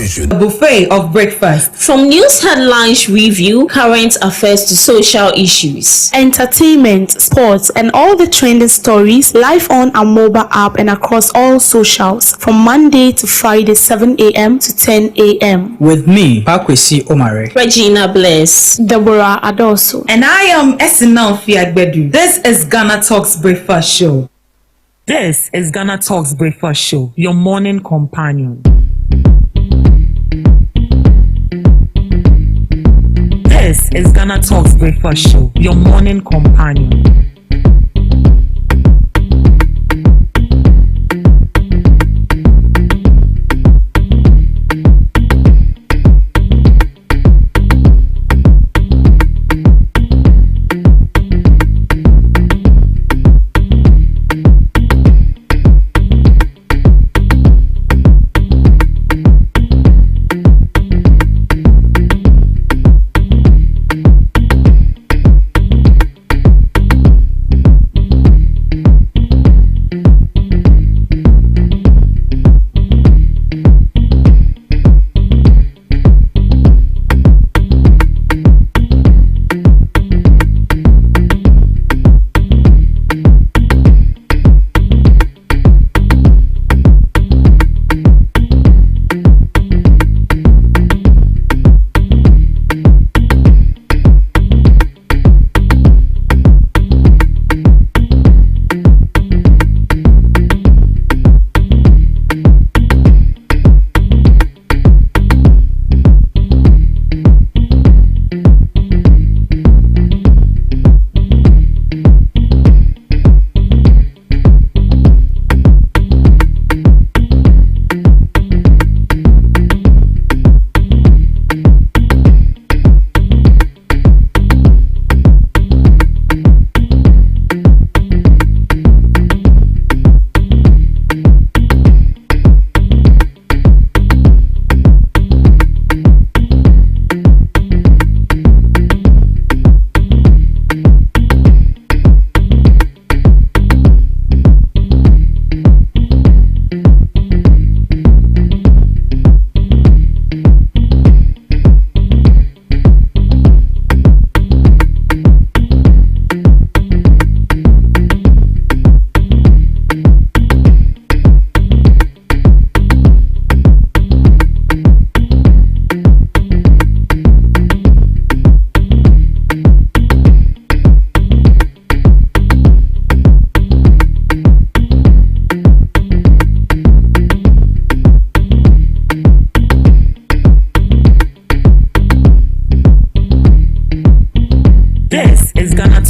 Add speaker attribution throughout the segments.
Speaker 1: information.
Speaker 2: A buffet of breakfast.
Speaker 3: From news headlines review, current affairs to social issues.
Speaker 4: Entertainment, sports, and all the trending stories live on our mobile app and across all socials from Monday to Friday 7 a.m. to 10 a.m.
Speaker 5: With me, Pakwesi Omare,
Speaker 3: Regina Bliss,
Speaker 4: Deborah Adoso,
Speaker 2: And I am Esinal Fiagbedu. This is Ghana Talks Breakfast Show. This is Ghana Talks Breakfast Show, your morning companion. This is Ghana Talks Breakfast Show, your morning companion.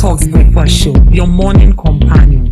Speaker 2: Talks Breakfast Show, your morning companion.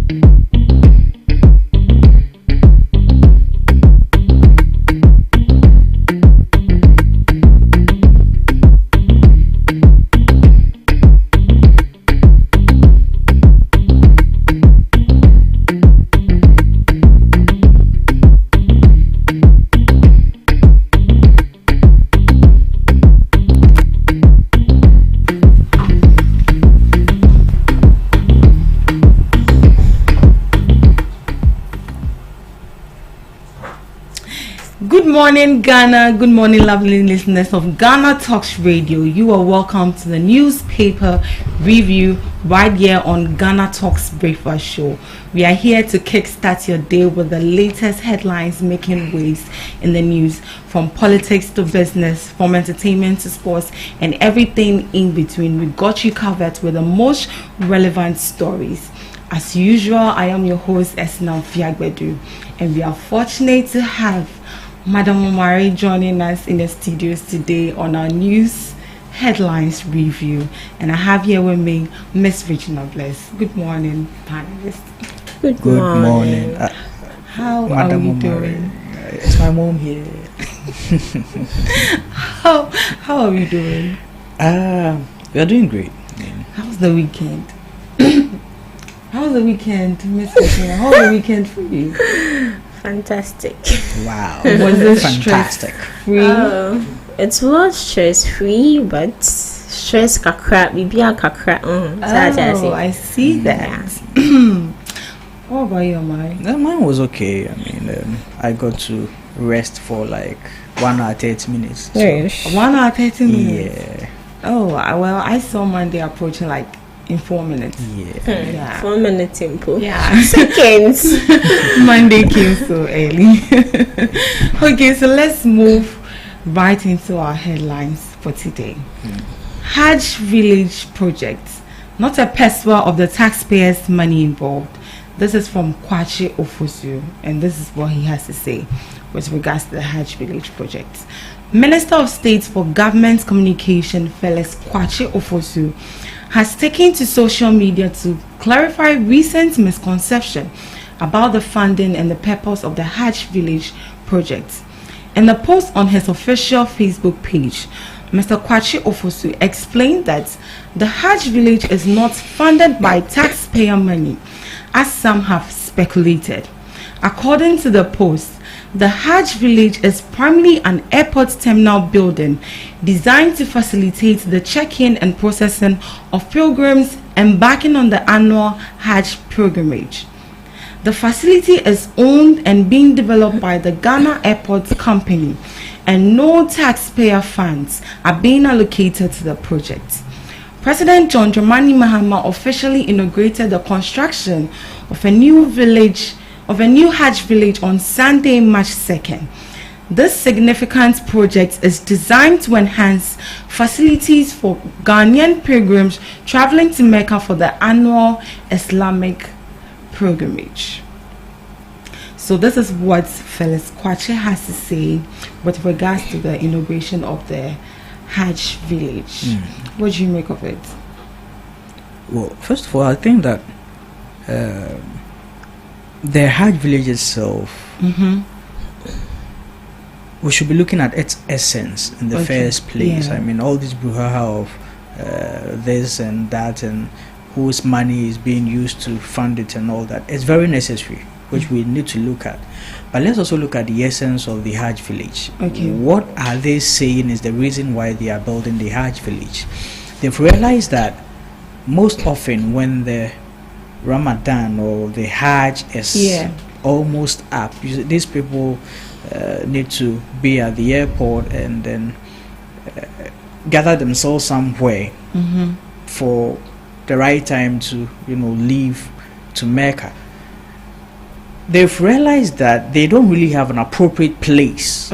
Speaker 2: Good morning, Ghana. Good morning, lovely listeners of Ghana Talks Radio. You are welcome to the newspaper review right here on Ghana Talks Breakfast Show. We are here to kickstart your day with the latest headlines making waves in the news, from politics to business, from entertainment to sports, and everything in between. We got you covered with the most relevant stories. As usual, I am your host, Esinal Fiagbedu, and we are fortunate to have Madam Omari joining us in the studios today on our news headlines review. And I have here with me Miss Regina Bliss. Good morning, panelists.
Speaker 5: Good morning.
Speaker 2: How
Speaker 5: Madam
Speaker 2: are you
Speaker 5: Omari.
Speaker 2: doing?
Speaker 5: It's my mom here.
Speaker 2: How are we doing?
Speaker 5: We are doing great.
Speaker 2: How's the weekend? How's the weekend, Miss Regina? How's the weekend for you?
Speaker 3: Fantastic.
Speaker 5: Wow.
Speaker 2: Was it
Speaker 5: fantastic?
Speaker 2: Free?
Speaker 3: It was stress free, but stress kakra, bibia kakra.
Speaker 2: I see that. What about your mind?
Speaker 5: Mine was okay. I mean, I got to rest for like 1 hour 30 minutes. So,
Speaker 3: Yes.
Speaker 2: 1 hour 30 minutes.
Speaker 5: yeah,
Speaker 2: Oh, well, I saw Monday approaching like in 4 minutes.
Speaker 5: yeah.
Speaker 2: Yeah.
Speaker 3: 1 minute tempo.
Speaker 2: Yeah.
Speaker 3: Seconds.
Speaker 2: Monday came so early. Okay, so let's move right into our headlines for today. Hajj Village Project, not a pesewa of the taxpayers' money involved. This is from Kwache Ofosu, and this is what he has to say with regards to the Hajj Village Project. Minister of State for Government Communication, Felix Kwache Ofosu, has taken to social media to clarify recent misconception about the funding and the purpose of the Hajj Village Project. In a post on his official Facebook page, Mr. Kwache Ofosu explained that the Hajj Village is not funded by taxpayer money, as some have speculated. According to the post, the Hajj Village is primarily an airport terminal building designed to facilitate the check-in and processing of pilgrims embarking on the annual Hajj pilgrimage. The facility is owned and being developed by the Ghana Airport Company, and no taxpayer funds are being allocated to the project. President John Dramani Mahama officially inaugurated the construction of a new Hajj village on Sunday, March 2nd. This significant project is designed to enhance facilities for Ghanaian pilgrims traveling to Mecca for the annual Islamic pilgrimage. So this is what Felix Kwache has to say with regards to the inauguration of the Hajj village. What do you make of it?
Speaker 5: Well, first of all, I think that the Hajj village itself, we should be looking at its essence in the first place.
Speaker 2: Yeah.
Speaker 5: I mean, all this brouhaha of this and that and whose money is being used to fund it and all that, it's very necessary, which we need to look at. But let's also look at the essence of the Hajj village.
Speaker 2: Okay.
Speaker 5: What are they saying is the reason why they are building the Hajj village? They've realized that most often when the Ramadan or the Hajj is almost up, these people need to be at the airport and then gather themselves somewhere for the right time to leave to Mecca. They've realized that they don't really have an appropriate place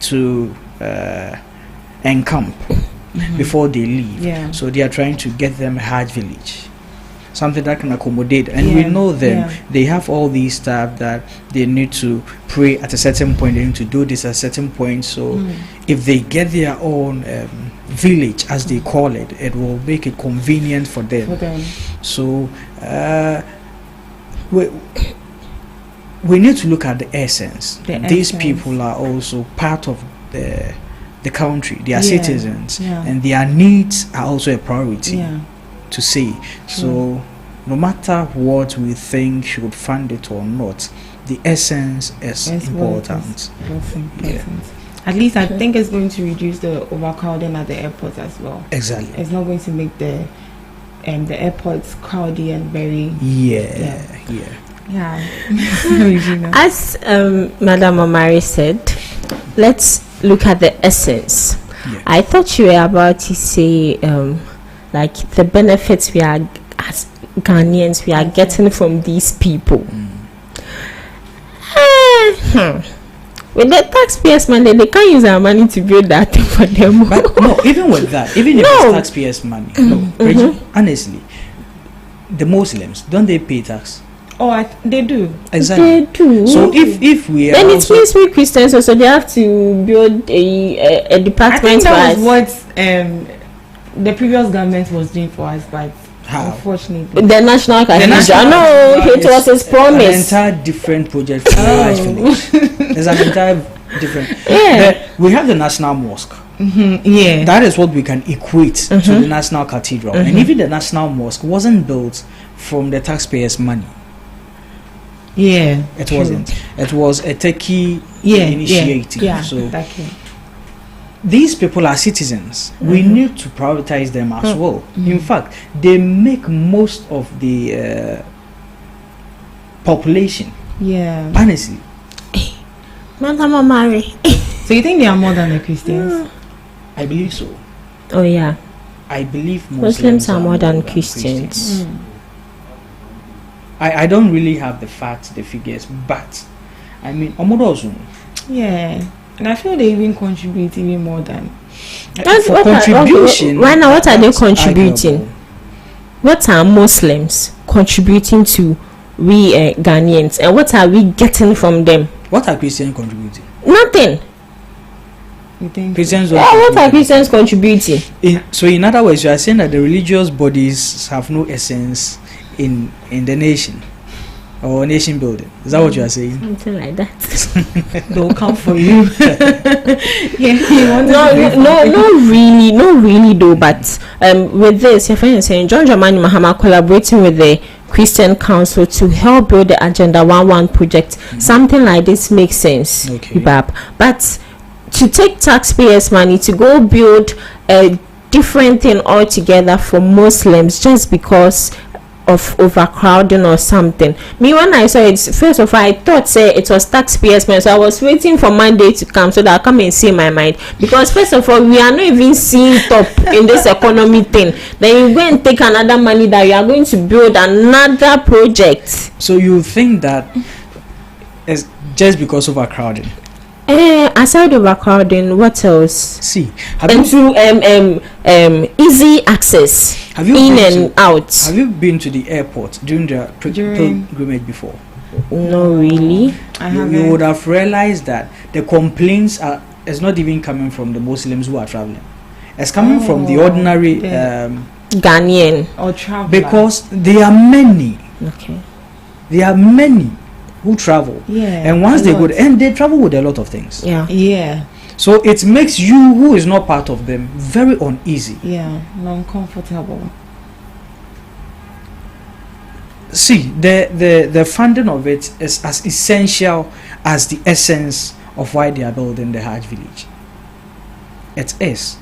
Speaker 5: to encamp before they leave. So they are trying to get them a Hajj village, something that can accommodate. And we know them. They have all these stuff that they need to pray at a certain point. They need to do this at a certain point. So if they get their own village, as they call it, it will make it convenient for them. So we need to look at the essence. These people are also part of the country. They are citizens, and their needs are also a priority to see. So no matter what we think should fund it or not, the essence is important.
Speaker 2: At least I think it's going to reduce the overcrowding at the airport as well.
Speaker 5: Exactly.
Speaker 2: It's not going to make the airports crowded and very
Speaker 3: As Madam Omari said, let's look at the essence. I thought you were about to say like the benefits we are as Ghanaians we are getting from these people. With the taxpayers' money, they can't use our money to build that thing for them.
Speaker 5: But no, even with that, even if it's taxpayers' money, Bridget, honestly, the Muslims, don't they pay tax?
Speaker 2: They do.
Speaker 5: Exactly.
Speaker 3: They do.
Speaker 5: So if we
Speaker 3: then
Speaker 5: are
Speaker 3: it means we Christians also they have to build a department.
Speaker 2: I think that was what the previous government was doing for us, but unfortunately,
Speaker 3: the national cathedral. No, it was his promise.
Speaker 5: An entire different project for the Hajj village. There's an entire different. We have the national mosque. That is what we can equate to the national cathedral, and even the national mosque wasn't built from the taxpayers' money. It wasn't. It was a Turkey initiative. So these people are citizens. We need to prioritize them as well. In fact, they make most of the population. Honestly.
Speaker 3: Madam Omari.
Speaker 2: So you think they are more than the Christians?
Speaker 5: I believe so.
Speaker 3: Oh yeah.
Speaker 5: I believe
Speaker 3: Muslims are more than Christians.
Speaker 5: I don't really have the facts, the figures, but I mean, Omodozu.
Speaker 2: Yeah, and I feel they even contribute even more than.
Speaker 5: For contribution.
Speaker 3: Right now, what are they contributing? What are Muslims contributing to we Ghanaians, and what are we getting from them?
Speaker 5: What are Christians contributing?
Speaker 3: Nothing.
Speaker 2: You think
Speaker 5: Christians?
Speaker 3: What are Christians contributing?
Speaker 5: So, in other words, you are saying that the religious bodies have no essence in the nation or nation building. Is that what you are saying?
Speaker 3: Something like that.
Speaker 2: they'll come for you?
Speaker 3: No, really though. But with this, your friend is saying John Dramani Mahama collaborating with the Christian Council to help build the Agenda 11 project. Something like this makes sense.
Speaker 5: Okay.
Speaker 3: But to take taxpayers' money to go build a different thing altogether for Muslims just because of overcrowding or something. Me, when I saw it, first of all, I thought it was taxpayers' money, so I was waiting for Monday to come so that I come and see my mind. Because first of all, we are not even seeing top in this economy thing. Then you go and take another money that you are going to build another project.
Speaker 5: So you think that it's just because of overcrowding?
Speaker 3: Aside overcrowding, what else?
Speaker 5: See,
Speaker 3: easy access and out.
Speaker 5: Have you been to the airport during the pilgrimage before?
Speaker 3: No, really.
Speaker 5: You would have realized that the complaints is not even coming from the Muslims who are traveling. It's coming from the ordinary
Speaker 3: Ghanaian
Speaker 2: or traveler.
Speaker 5: Because there are many.
Speaker 3: Okay.
Speaker 5: There are many who travel, and once they go, and they travel with a lot of things.
Speaker 2: Yeah.
Speaker 5: So it makes you, who is not part of them, very uneasy.
Speaker 2: Yeah, uncomfortable.
Speaker 5: See, the funding of it is as essential as the essence of why they are building the Hajj village. It is.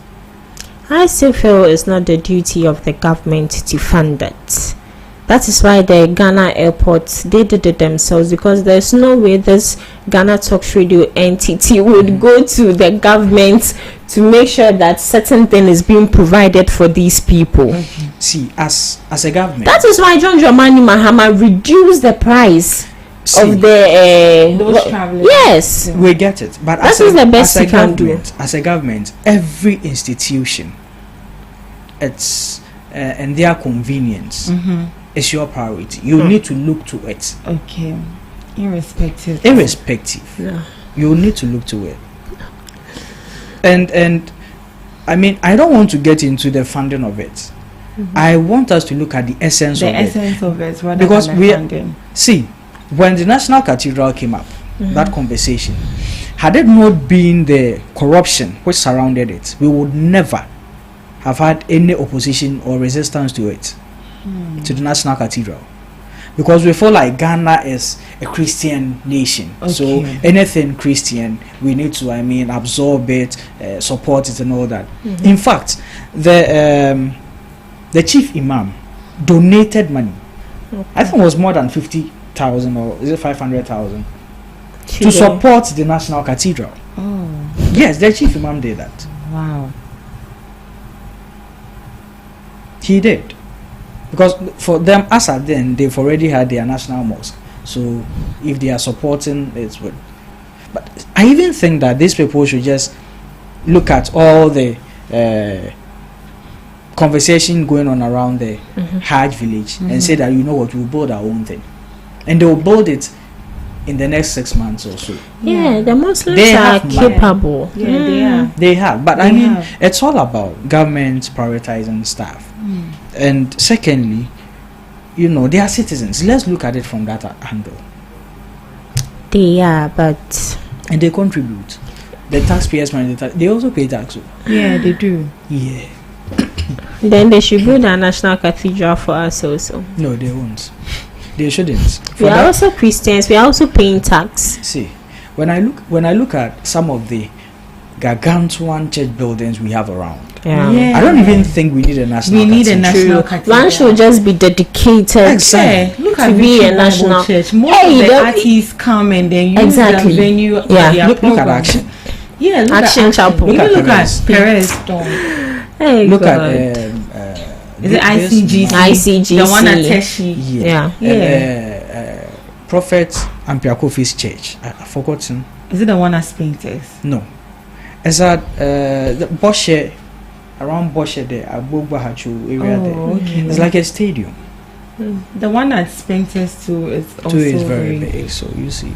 Speaker 3: I still feel it's not the duty of the government to fund it. That is why the Ghana airport, they did it themselves, because there's no way this GhanaTalks radio entity would go to the government to make sure that certain thing is being provided for these people.
Speaker 5: See, as a government,
Speaker 3: that is why John Dramani Mahama reduced the price of the
Speaker 2: those travelers.
Speaker 3: Yes,
Speaker 5: we get it, but
Speaker 3: that is the best you can do.
Speaker 5: As a government, every institution, it's and their convenience. Is your priority. You need to look to it.
Speaker 2: Okay. Irrespective.
Speaker 5: Yeah. You need to look to it. And I mean, I don't want to get into the funding of it. I want us to look at the essence of
Speaker 2: it rather
Speaker 5: because
Speaker 2: than the funding.
Speaker 5: See, when the National Cathedral came up, that conversation, had it not been the corruption which surrounded it, we would never have had any opposition or resistance to it. To the National Cathedral, because we feel like Ghana is a Christian nation, so anything Christian we need to absorb it, support it and all that. In fact, the chief imam donated money. I think it was more than 50,000 or is it 500,000 to support the National Cathedral. Yes, the chief imam did that.
Speaker 2: Wow.
Speaker 5: He did. Because for them, as at then, they've already had their national mosque. So if they are supporting, it's good. But I even think that these people should just look at all the conversation going on around the Hajj village and say that, you know what, we'll build our own thing. And they will build it in the next 6 months or so.
Speaker 3: Yeah, the Muslims are capable.
Speaker 2: Yeah, they are.
Speaker 5: They have. But it's all about government prioritizing staff. And secondly, they are citizens. Let's look at it from that angle.
Speaker 3: They are, but...
Speaker 5: And they contribute. The taxpayers money, they also pay tax.
Speaker 2: Yeah, they do.
Speaker 5: Yeah.
Speaker 3: Then they should build a national cathedral for us also.
Speaker 5: No, they won't. They shouldn't.
Speaker 3: We are also Christians. We are also paying tax.
Speaker 5: See, when I look at some of the gargantuan church buildings we have around, I don't even think we need a national cathedral.
Speaker 3: One should just be dedicated
Speaker 2: look
Speaker 3: to be a national
Speaker 2: church. Most of the artists come and then use the venue.
Speaker 5: Look at Action.
Speaker 2: Yeah, look
Speaker 3: Action
Speaker 2: at
Speaker 3: Chapel.
Speaker 2: Even look
Speaker 5: Perez.
Speaker 2: at Perez Stone.
Speaker 3: Hey,
Speaker 5: Look
Speaker 3: God.
Speaker 5: at
Speaker 2: Is it ICGC?
Speaker 3: ICGC.
Speaker 2: The one at Teshi.
Speaker 3: Yeah.
Speaker 5: Prophet Ampiakofi's church. I've forgotten.
Speaker 2: Is it the one at Spintex?
Speaker 5: No. It's at the Boshe, around Boshe there, Abogba Hachu area there.
Speaker 2: Okay.
Speaker 5: It's like a stadium.
Speaker 2: The one at Spintex too is also
Speaker 5: Too is very big. So you see,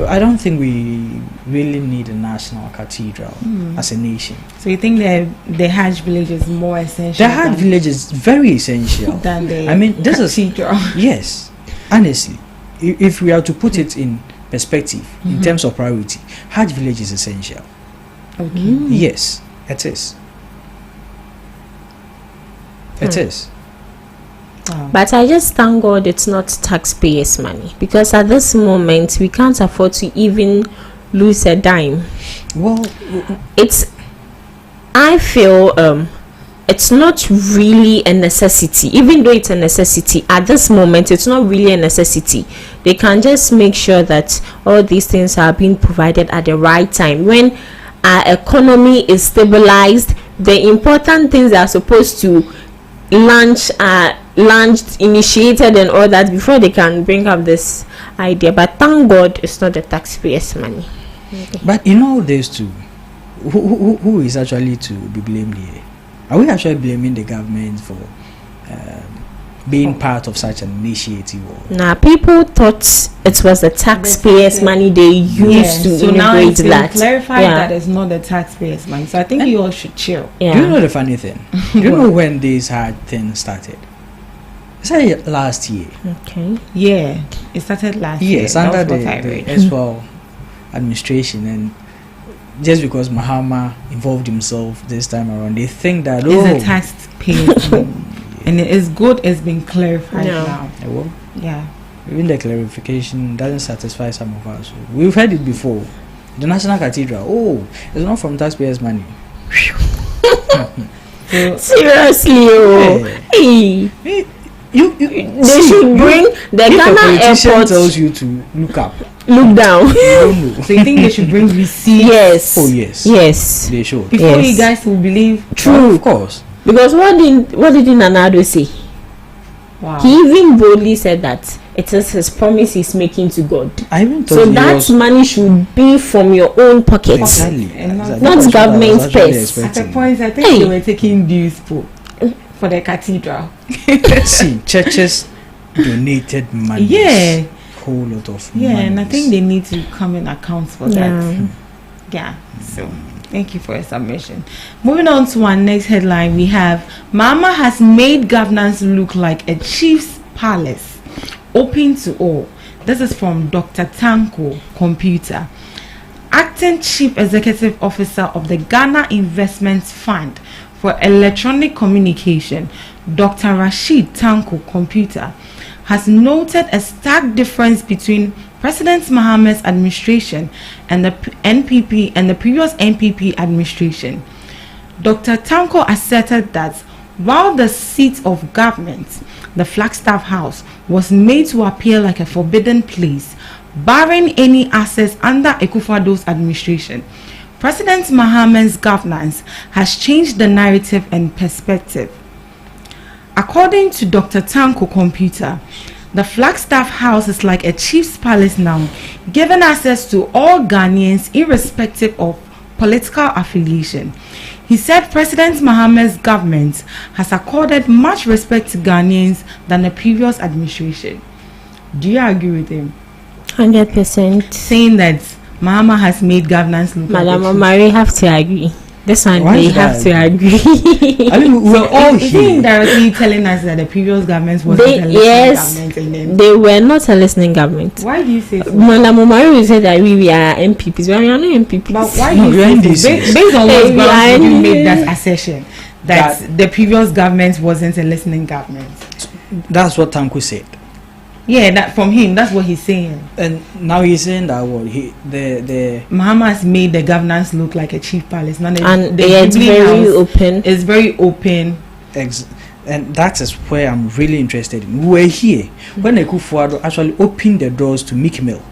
Speaker 5: I don't think we really need a national cathedral as a nation.
Speaker 2: So you think the Hajj village is more essential?
Speaker 5: The Hajj village is very essential.
Speaker 2: Than the
Speaker 5: I mean, this
Speaker 2: cathedral.
Speaker 5: Yes, honestly, if we are to put it in perspective, in terms of priority, Hajj village is essential.
Speaker 2: Okay.
Speaker 5: Yes, it is. It is.
Speaker 2: Wow.
Speaker 3: But I just thank God it's not taxpayers' money, because at this moment we can't afford to even lose a dime.
Speaker 5: Well,
Speaker 3: I feel it's not really a necessity. Even though it's a necessity at this moment, it's not really a necessity. They can just make sure that all these things are being provided at the right time when our economy is stabilized. The important things that are supposed to launch are launched, initiated and all that before they can bring up this idea. But thank God it's not the taxpayers' money.
Speaker 5: but in all this too, who is actually to be blamed here? Are we actually blaming the government for being part of such an initiative?
Speaker 3: Nah, people thought it was the taxpayers' money they used to
Speaker 2: so now
Speaker 3: integrate
Speaker 2: it's been
Speaker 3: that.
Speaker 2: clarified that it's not the taxpayers' money. So I think you all should chill.
Speaker 3: Yeah.
Speaker 5: Do you know the funny thing? Do you know when this hard thing started? It started last year.
Speaker 3: Okay.
Speaker 2: Yeah, it started last year.
Speaker 5: Yes,
Speaker 2: That
Speaker 5: under
Speaker 2: was what I
Speaker 5: the
Speaker 2: read.
Speaker 5: S4 administration, and just because Mahama involved himself this time around, they think that
Speaker 2: It's a taxpayers' money. And it is good it's been clarified
Speaker 3: Yeah.
Speaker 2: now.
Speaker 5: well,
Speaker 2: Yeah.
Speaker 5: even the clarification doesn't satisfy some of us. We've heard it before. The National Cathedral, it's not from taxpayers' money.
Speaker 2: So,
Speaker 3: Seriously, hey. They should bring the
Speaker 5: If a
Speaker 3: Ghana
Speaker 5: politician
Speaker 3: airport.
Speaker 5: tells you to look up,
Speaker 3: Look down.
Speaker 5: you don't know.
Speaker 2: so you think they should bring receipts
Speaker 3: Yes.
Speaker 5: Oh yes,
Speaker 3: Yes.
Speaker 5: they should.
Speaker 2: before
Speaker 3: Yes.
Speaker 2: you guys will believe?
Speaker 3: True.
Speaker 5: Of course.
Speaker 3: Because what did Nanado say?
Speaker 2: Wow.
Speaker 3: He even boldly said that it is his promise he's making to God.
Speaker 5: I even thought
Speaker 3: So
Speaker 5: he
Speaker 3: that
Speaker 5: was
Speaker 3: money should be from your own pocket.
Speaker 5: exactly.
Speaker 2: And not-
Speaker 5: exactly.
Speaker 3: Not
Speaker 5: That's what I was
Speaker 3: government
Speaker 5: actually
Speaker 3: purse.
Speaker 2: At the
Speaker 5: expecting.
Speaker 2: point, I think
Speaker 3: Hey.
Speaker 2: they were taking dues for the cathedral.
Speaker 5: See, churches donated money.
Speaker 2: Yeah.
Speaker 5: Whole lot of
Speaker 2: Yeah,
Speaker 5: money.
Speaker 2: and I think they need to come in accounts for
Speaker 3: Yeah.
Speaker 2: that. Yeah. So thank you for your submission. Moving on to our next headline, we have Mama has made governance look like a chief's palace, open to all. This is from Dr. Tanko Computer, Acting Chief Executive Officer of the Ghana Investments Fund for Electronic Communication. Dr. Rashid Tanko Computer has noted a stark difference between President Mahamad's administration and the NPP and the previous NPP administration. Dr. Tanko asserted that while the seat of government, the Flagstaff House, was made to appear like a forbidden place, barring any access under Akufo-Addo's administration, President Mahamad's governance has changed the narrative and perspective. According to Dr. Tanko Computer, the Flagstaff House is like a chief's palace now, giving access to all Ghanaians irrespective of political affiliation. He said President Mahamad's government has accorded much respect to Ghanaians than the previous administration. Do you agree with him?
Speaker 3: 100%.
Speaker 2: Saying that Mahama has made governance look
Speaker 3: Madam
Speaker 2: like a
Speaker 3: Omari have to agree. This one
Speaker 5: Why
Speaker 3: they
Speaker 5: should
Speaker 3: have
Speaker 5: I
Speaker 3: to agree.
Speaker 5: I mean, we're all
Speaker 2: is he
Speaker 5: here.
Speaker 2: indirectly telling us that the previous government wasn't a listening
Speaker 3: Yes,
Speaker 2: government? And then,
Speaker 3: they were not a listening government.
Speaker 2: why do you say so?
Speaker 3: Madam Omari said that we are MPPs. We are not MPPs.
Speaker 2: But why
Speaker 5: No,
Speaker 2: do
Speaker 5: we are
Speaker 2: you say so?
Speaker 5: NDCs.
Speaker 2: Based on what
Speaker 3: Hey, we
Speaker 2: grounds
Speaker 3: are
Speaker 2: did you
Speaker 3: NDCs.
Speaker 2: make that assertion that the previous government wasn't a listening government?
Speaker 5: That's what Tanko said.
Speaker 2: Yeah, that from him, that's what he's saying.
Speaker 5: And now he's saying that what the
Speaker 2: Mahama has made the governance look like a chief palace. Now
Speaker 3: And
Speaker 2: the
Speaker 3: it's
Speaker 2: Jubilee
Speaker 3: very
Speaker 2: House
Speaker 3: open.
Speaker 2: is very open.
Speaker 5: and that is where I'm really interested in. We were here when Akufo-Addo actually opened the doors to Mick Mill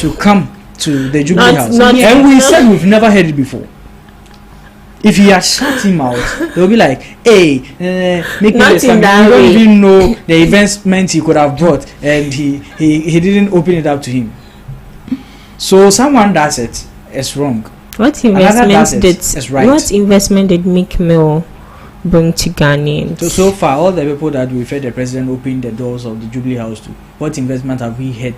Speaker 5: to come to the Jubilee House.
Speaker 3: And
Speaker 5: we said we've never heard it before. If he had shut him out, they'll be like, hey, make me you don't even know the investment he could have brought, and he didn't open it up to him. So someone does it, it's wrong.
Speaker 3: What investment did Meek Mill bring to Ghanaians?
Speaker 5: So far, all the people that we've heard the president open the doors of the Jubilee House to, what investment have we heard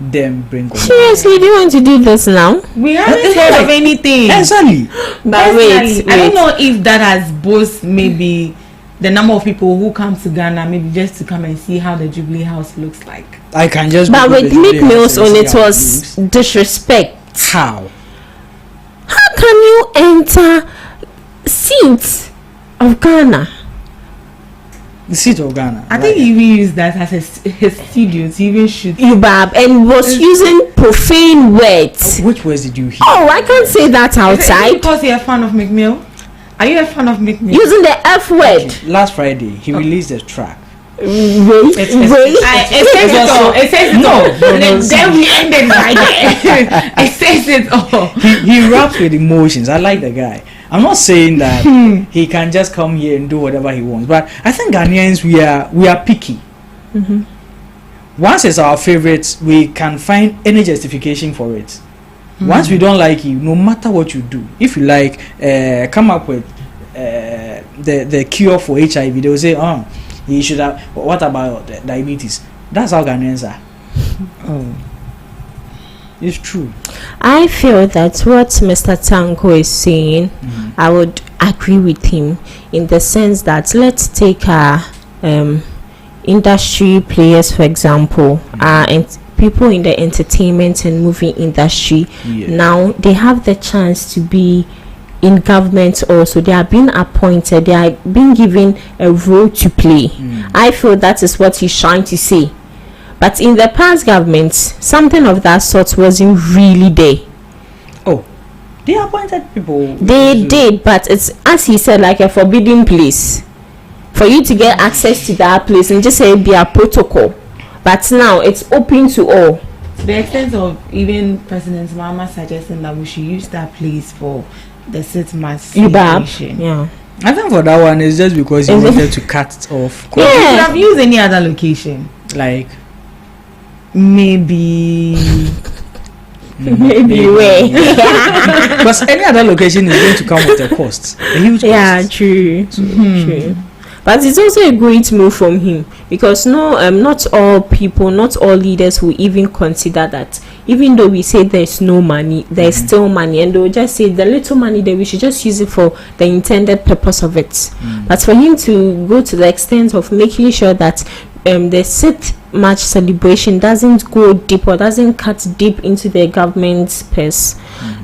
Speaker 5: them bring on?
Speaker 3: Seriously, do you want to do this now?
Speaker 2: We haven't heard of anything.
Speaker 5: Exactly.
Speaker 3: But wait,
Speaker 2: I don't know if that has both maybe the number of people who come to Ghana, maybe just to come and see how the Jubilee House looks like.
Speaker 5: I can just.
Speaker 3: But with Meek Mill's on it was disrespect.
Speaker 5: How?
Speaker 3: How can you enter seats of Ghana?
Speaker 5: The seat of Ghana.
Speaker 2: I think he even used that as his studio to even shoot
Speaker 3: Ubab and was using profane words.
Speaker 5: Which words did you hear?
Speaker 3: Oh, I can't say that outside.
Speaker 2: Because you're a fan of Meek Mill? Are you a fan of Meek Mill?
Speaker 3: Using the F word.
Speaker 5: Okay. Last Friday, he released a track.
Speaker 3: It
Speaker 2: says it all. Then we ended right there. It says it all.
Speaker 5: He raps with emotions. I like the guy. I'm not saying that he can just come here and do whatever he wants, but I think Ghanaians we are picky.
Speaker 3: Mm-hmm.
Speaker 5: Once it's our favorites, we can find any justification for it. Once we don't like you, no matter what you do, if you like, come up with the cure for HIV, they will say, oh, you should have. What about diabetes? That's how Ghanaians are. Oh, it's true.
Speaker 3: I feel that what Mr. Tanko is saying, I would agree with him in the sense that let's take our industry players, for example, and people in the entertainment and movie industry. Now they have the chance to be in government also. They are being appointed, they are being given a role to play. I feel that is what he's trying to say. But in the past governments, something of that sort wasn't really there.
Speaker 5: Oh, they appointed people.
Speaker 3: They did, but it's, as he said, like a forbidden place for you to get access to that place and just say be a protocol. But now it's open to all.
Speaker 2: To the extent of even President Mahama suggesting that we should use that place for the sitmas celebration.
Speaker 3: Yeah.
Speaker 5: I think for that one it's just because he wanted to cut it off.
Speaker 2: Yeah. You could have used any other location.
Speaker 5: Like
Speaker 2: maybe
Speaker 3: where?
Speaker 5: Because any other location is going to come with a cost. A huge cost.
Speaker 3: Yeah, true. So, true. But it's also a great move from him because not all people, not all leaders will even consider that. Even though we say there's no money, there's still money, and they'll just say the little money that we should just use it for the intended purpose of it. But for him to go to the extent of making sure that the sit match celebration doesn't go deep or doesn't cut deep into the government's purse,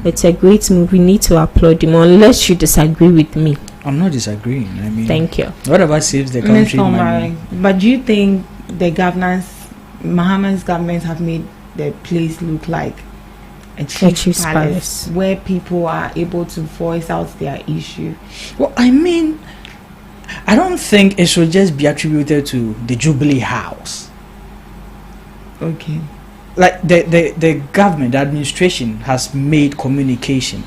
Speaker 3: it's a great move. We need to applaud him, unless you disagree with me.
Speaker 5: I'm not disagreeing. I mean,
Speaker 3: thank you.
Speaker 5: Whatever saves the country money.
Speaker 2: But do you think the governance, Mahama's government, have made the place look like a chief's palace where people are able to voice out their issue?
Speaker 5: Well, I mean, I don't think it should just be attributed to the Jubilee House.
Speaker 2: Okay.
Speaker 5: Like the government, the administration has made communication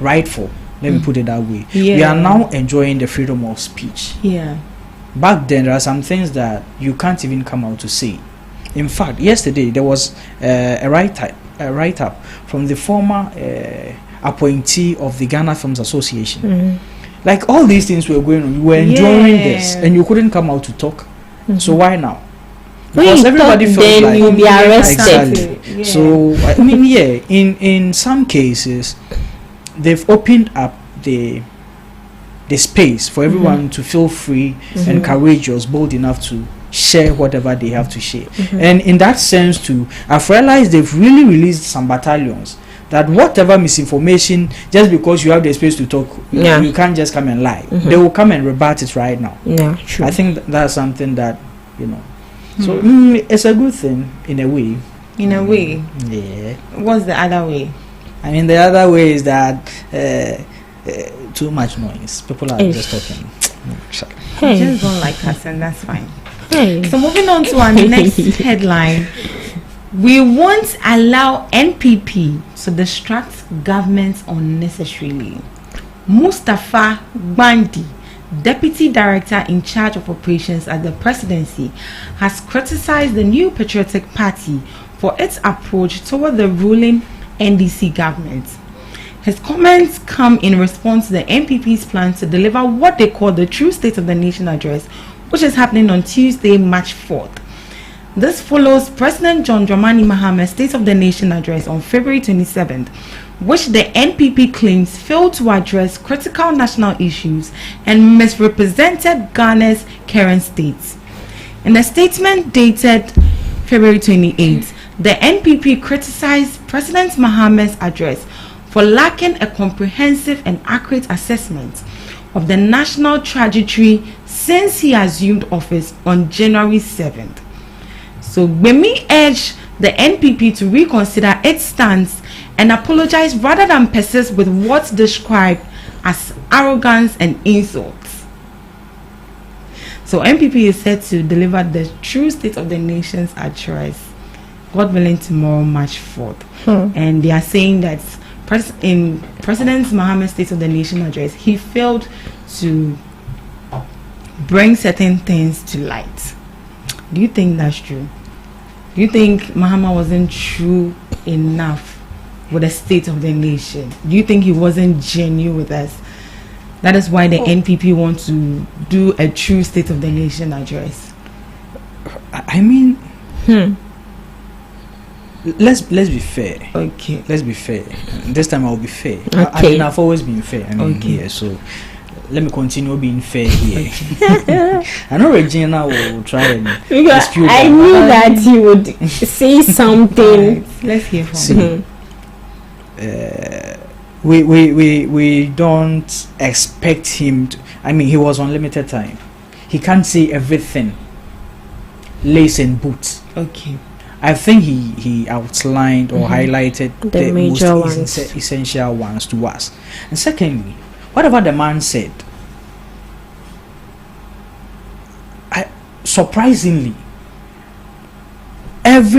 Speaker 5: rightful. Let me put it that way.
Speaker 2: Yeah.
Speaker 5: We are now enjoying the freedom of speech.
Speaker 2: Yeah.
Speaker 5: Back then, there are some things that you can't even come out to say. In fact, yesterday there was a write-up from the former appointee of the Ghana Films Association. Like all these things were going on, you were enjoying this, and you couldn't come out to talk. So why now? Because everybody feels like
Speaker 3: you'll be arrested.
Speaker 5: Exactly. Yeah. So I mean, yeah, in some cases, they've opened up the space for everyone to feel free and courageous, bold enough to share whatever they have to share. And in that sense too, I've realized they've really released some battalions that whatever misinformation, just because you have the space to talk, you can't just come and lie. They will come and rebut it right now.
Speaker 3: Yeah, true.
Speaker 5: I think that's something that, so it's a good thing in a way.
Speaker 2: In a way?
Speaker 5: Yeah.
Speaker 2: What's the other way?
Speaker 5: I mean, the other way is that too much noise. People are just talking.
Speaker 2: I just don't like us, and that's fine. So moving on to our next headline. We won't allow NPP to distract government unnecessarily. Mustafa Bandi, Deputy Director in charge of operations at the presidency, has criticized the New Patriotic Party for its approach toward the ruling NDC government. His comments come in response to the NPP's plan to deliver what they call the True State of the Nation address, which is happening on Tuesday, March 4th. This follows President John Dramani Mahama's State of the Nation address on February 27th, which the NPP claims failed to address critical national issues and misrepresented Ghana's current state. In a statement dated February 28th, the NPP criticized President Mahama's address for lacking a comprehensive and accurate assessment of the national trajectory since he assumed office on January 7th. So Gbemi urged the NPP to reconsider its stance and apologize rather than persist with what's described as arrogance and insults. So NPP is set to deliver the True State of the Nation's address, God willing, tomorrow, March 4th. And they are saying that in President Mahama's State of the Nation address, he failed to bring certain things to light. Do you think that's true? Do you think Mahama wasn't true enough with the state of the nation? Do you think he wasn't genuine with us? That is why the NPP want to do a True State of the Nation address.
Speaker 5: I mean, let's be fair.
Speaker 2: Okay.
Speaker 5: Let's be fair. This time I'll be fair.
Speaker 3: Okay.
Speaker 5: I mean, I've always been fair. I mean,
Speaker 2: Okay.
Speaker 5: here, so let me continue being fair here. I know Regina will try and
Speaker 3: Because
Speaker 5: dispute
Speaker 3: I
Speaker 5: that.
Speaker 3: knew that he would say something.
Speaker 2: Right. Let's hear from
Speaker 5: See,
Speaker 2: him.
Speaker 5: we don't expect him to. I mean, he was on limited time. He can't say everything. Lace and boots.
Speaker 2: Okay.
Speaker 5: I think he outlined or highlighted
Speaker 3: The major
Speaker 5: most
Speaker 3: ones.
Speaker 5: essential ones to us. And secondly, whatever the man said, surprisingly,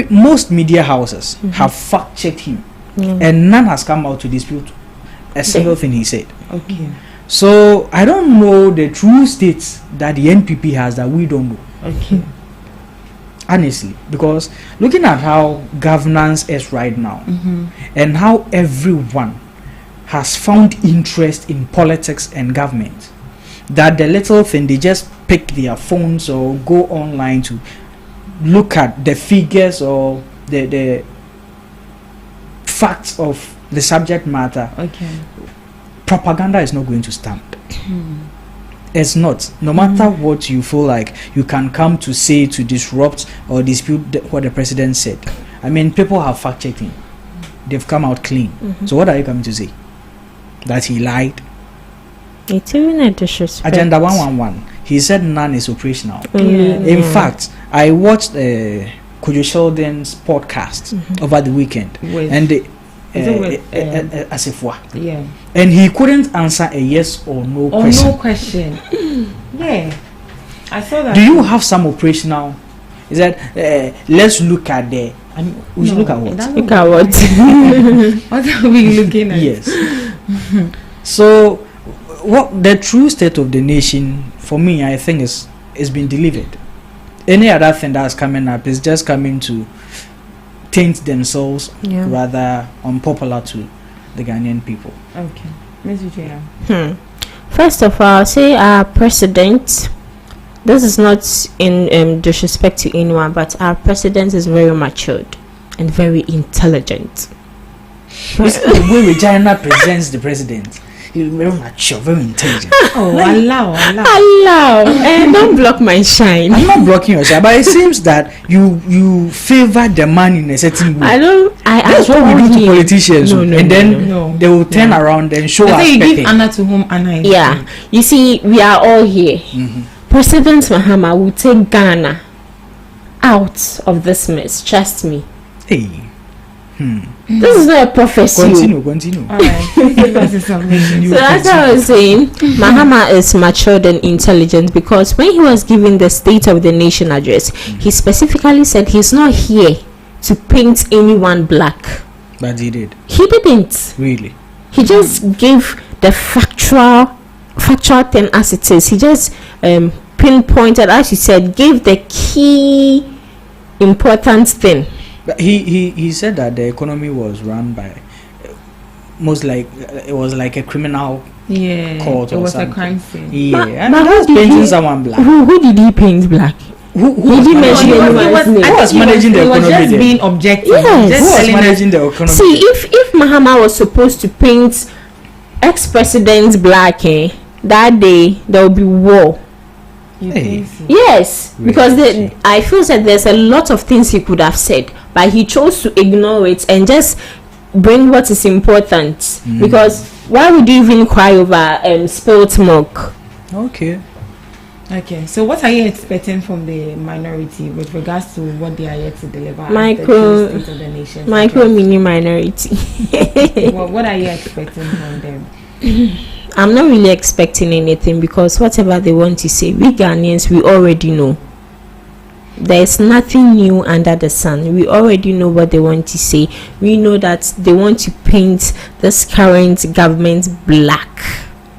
Speaker 5: most media houses have fact checked him, and none has come out to dispute a single thing he said.
Speaker 2: Okay.
Speaker 5: So I don't know the true states that the NPP has that we don't know.
Speaker 2: Okay.
Speaker 5: Honestly, because looking at how governance is right now and how everyone has found interest in politics and government, that the little thing, they just pick their phones or go online to look at the figures or the facts of the subject matter.
Speaker 2: Okay.
Speaker 5: Propaganda is not going to stand. It's not. No matter what you feel like you can come to say to disrupt or dispute what the president said. I mean, people have fact checked him. They've come out clean. So what are you coming to say? That he lied?
Speaker 3: It's even a disrespect.
Speaker 5: Agenda 111. He said none is operational.
Speaker 3: Yeah.
Speaker 5: In fact, I watched Kojo Sheldon's podcast over the weekend,
Speaker 2: With-
Speaker 5: and they,
Speaker 2: Is it with,
Speaker 5: Asifwa,
Speaker 2: Yeah.
Speaker 5: and he couldn't answer a yes or no
Speaker 2: Or
Speaker 5: question.
Speaker 2: no question. Yeah. I saw that.
Speaker 5: Do you have some operational? Is that let's look at the? I mean, we should
Speaker 2: No,
Speaker 5: look at
Speaker 2: it
Speaker 5: what?
Speaker 2: doesn't
Speaker 3: Look at what?
Speaker 2: What are we looking at?
Speaker 5: Yes. So, what the true state of the nation for me, I think, is been delivered. Any other thing that's coming up is just coming to taint themselves,
Speaker 3: Yeah.
Speaker 5: rather unpopular to the Ghanaian people.
Speaker 2: Okay. Ms. Vijaya.
Speaker 3: First of all, say our president. This is not in disrespect to anyone, but our president is very matured and very intelligent.
Speaker 5: It's the way Regina presents the president. He's very mature, very intelligent.
Speaker 2: Oh, allow.
Speaker 3: And don't block my shine.
Speaker 5: I'm not blocking your shot, but it seems that you favor the man in a certain way.
Speaker 3: That's
Speaker 5: what we do to politicians,
Speaker 3: No,
Speaker 5: and then
Speaker 2: no.
Speaker 5: they will turn around and show
Speaker 2: I
Speaker 5: us
Speaker 2: say you give
Speaker 5: Pepe.
Speaker 2: honor to whom honor is
Speaker 3: Yeah,
Speaker 2: due.
Speaker 3: you see, we are all here. President Mahama will take Ghana out of this mess. Trust me.
Speaker 5: Hey,
Speaker 3: This is not a prophecy.
Speaker 5: continue.
Speaker 2: All right. Please give us a submission.
Speaker 3: So that's what I was saying. Mahama is matured and intelligent, because when he was giving the State of the Nation address, he specifically said he's not here to paint anyone black.
Speaker 5: But he did.
Speaker 3: He didn't.
Speaker 5: Really?
Speaker 3: He just gave the factual thing as it is. He just pinpointed, as you said, gave the key important thing.
Speaker 5: But he said that the economy was run by most like it was like a criminal court.
Speaker 2: It was
Speaker 5: something.
Speaker 2: a crime scene.
Speaker 5: Yeah, and that's painting someone black.
Speaker 3: Who did he paint black?
Speaker 5: Who
Speaker 3: He didn't mention anyone's name.
Speaker 5: Who was managing the economy?
Speaker 2: He was just
Speaker 5: then?
Speaker 2: being objective.
Speaker 3: Yes.
Speaker 2: Just
Speaker 5: Who was
Speaker 2: telling us-
Speaker 5: managing the economy?
Speaker 3: See, if Mahama was supposed to paint ex-presidents black, that day there will be war.
Speaker 2: You
Speaker 5: Hey.
Speaker 2: think so?
Speaker 3: Yes,
Speaker 5: Really?
Speaker 3: because I feel that there's a lot of things he could have said, but he chose to ignore it and just bring what is important. Because why would you even cry over spilled milk?
Speaker 2: Okay, so what are you expecting from the minority with regards to what they are yet to deliver? as the
Speaker 3: Micro-
Speaker 2: true state of the nation?
Speaker 3: Mini minority.
Speaker 2: What are you expecting from them?
Speaker 3: I'm not really expecting anything, because whatever they want to say, we Ghanaians, we already know. There's nothing new under the sun. We already know what they want to say. We know that they want to paint this current government black.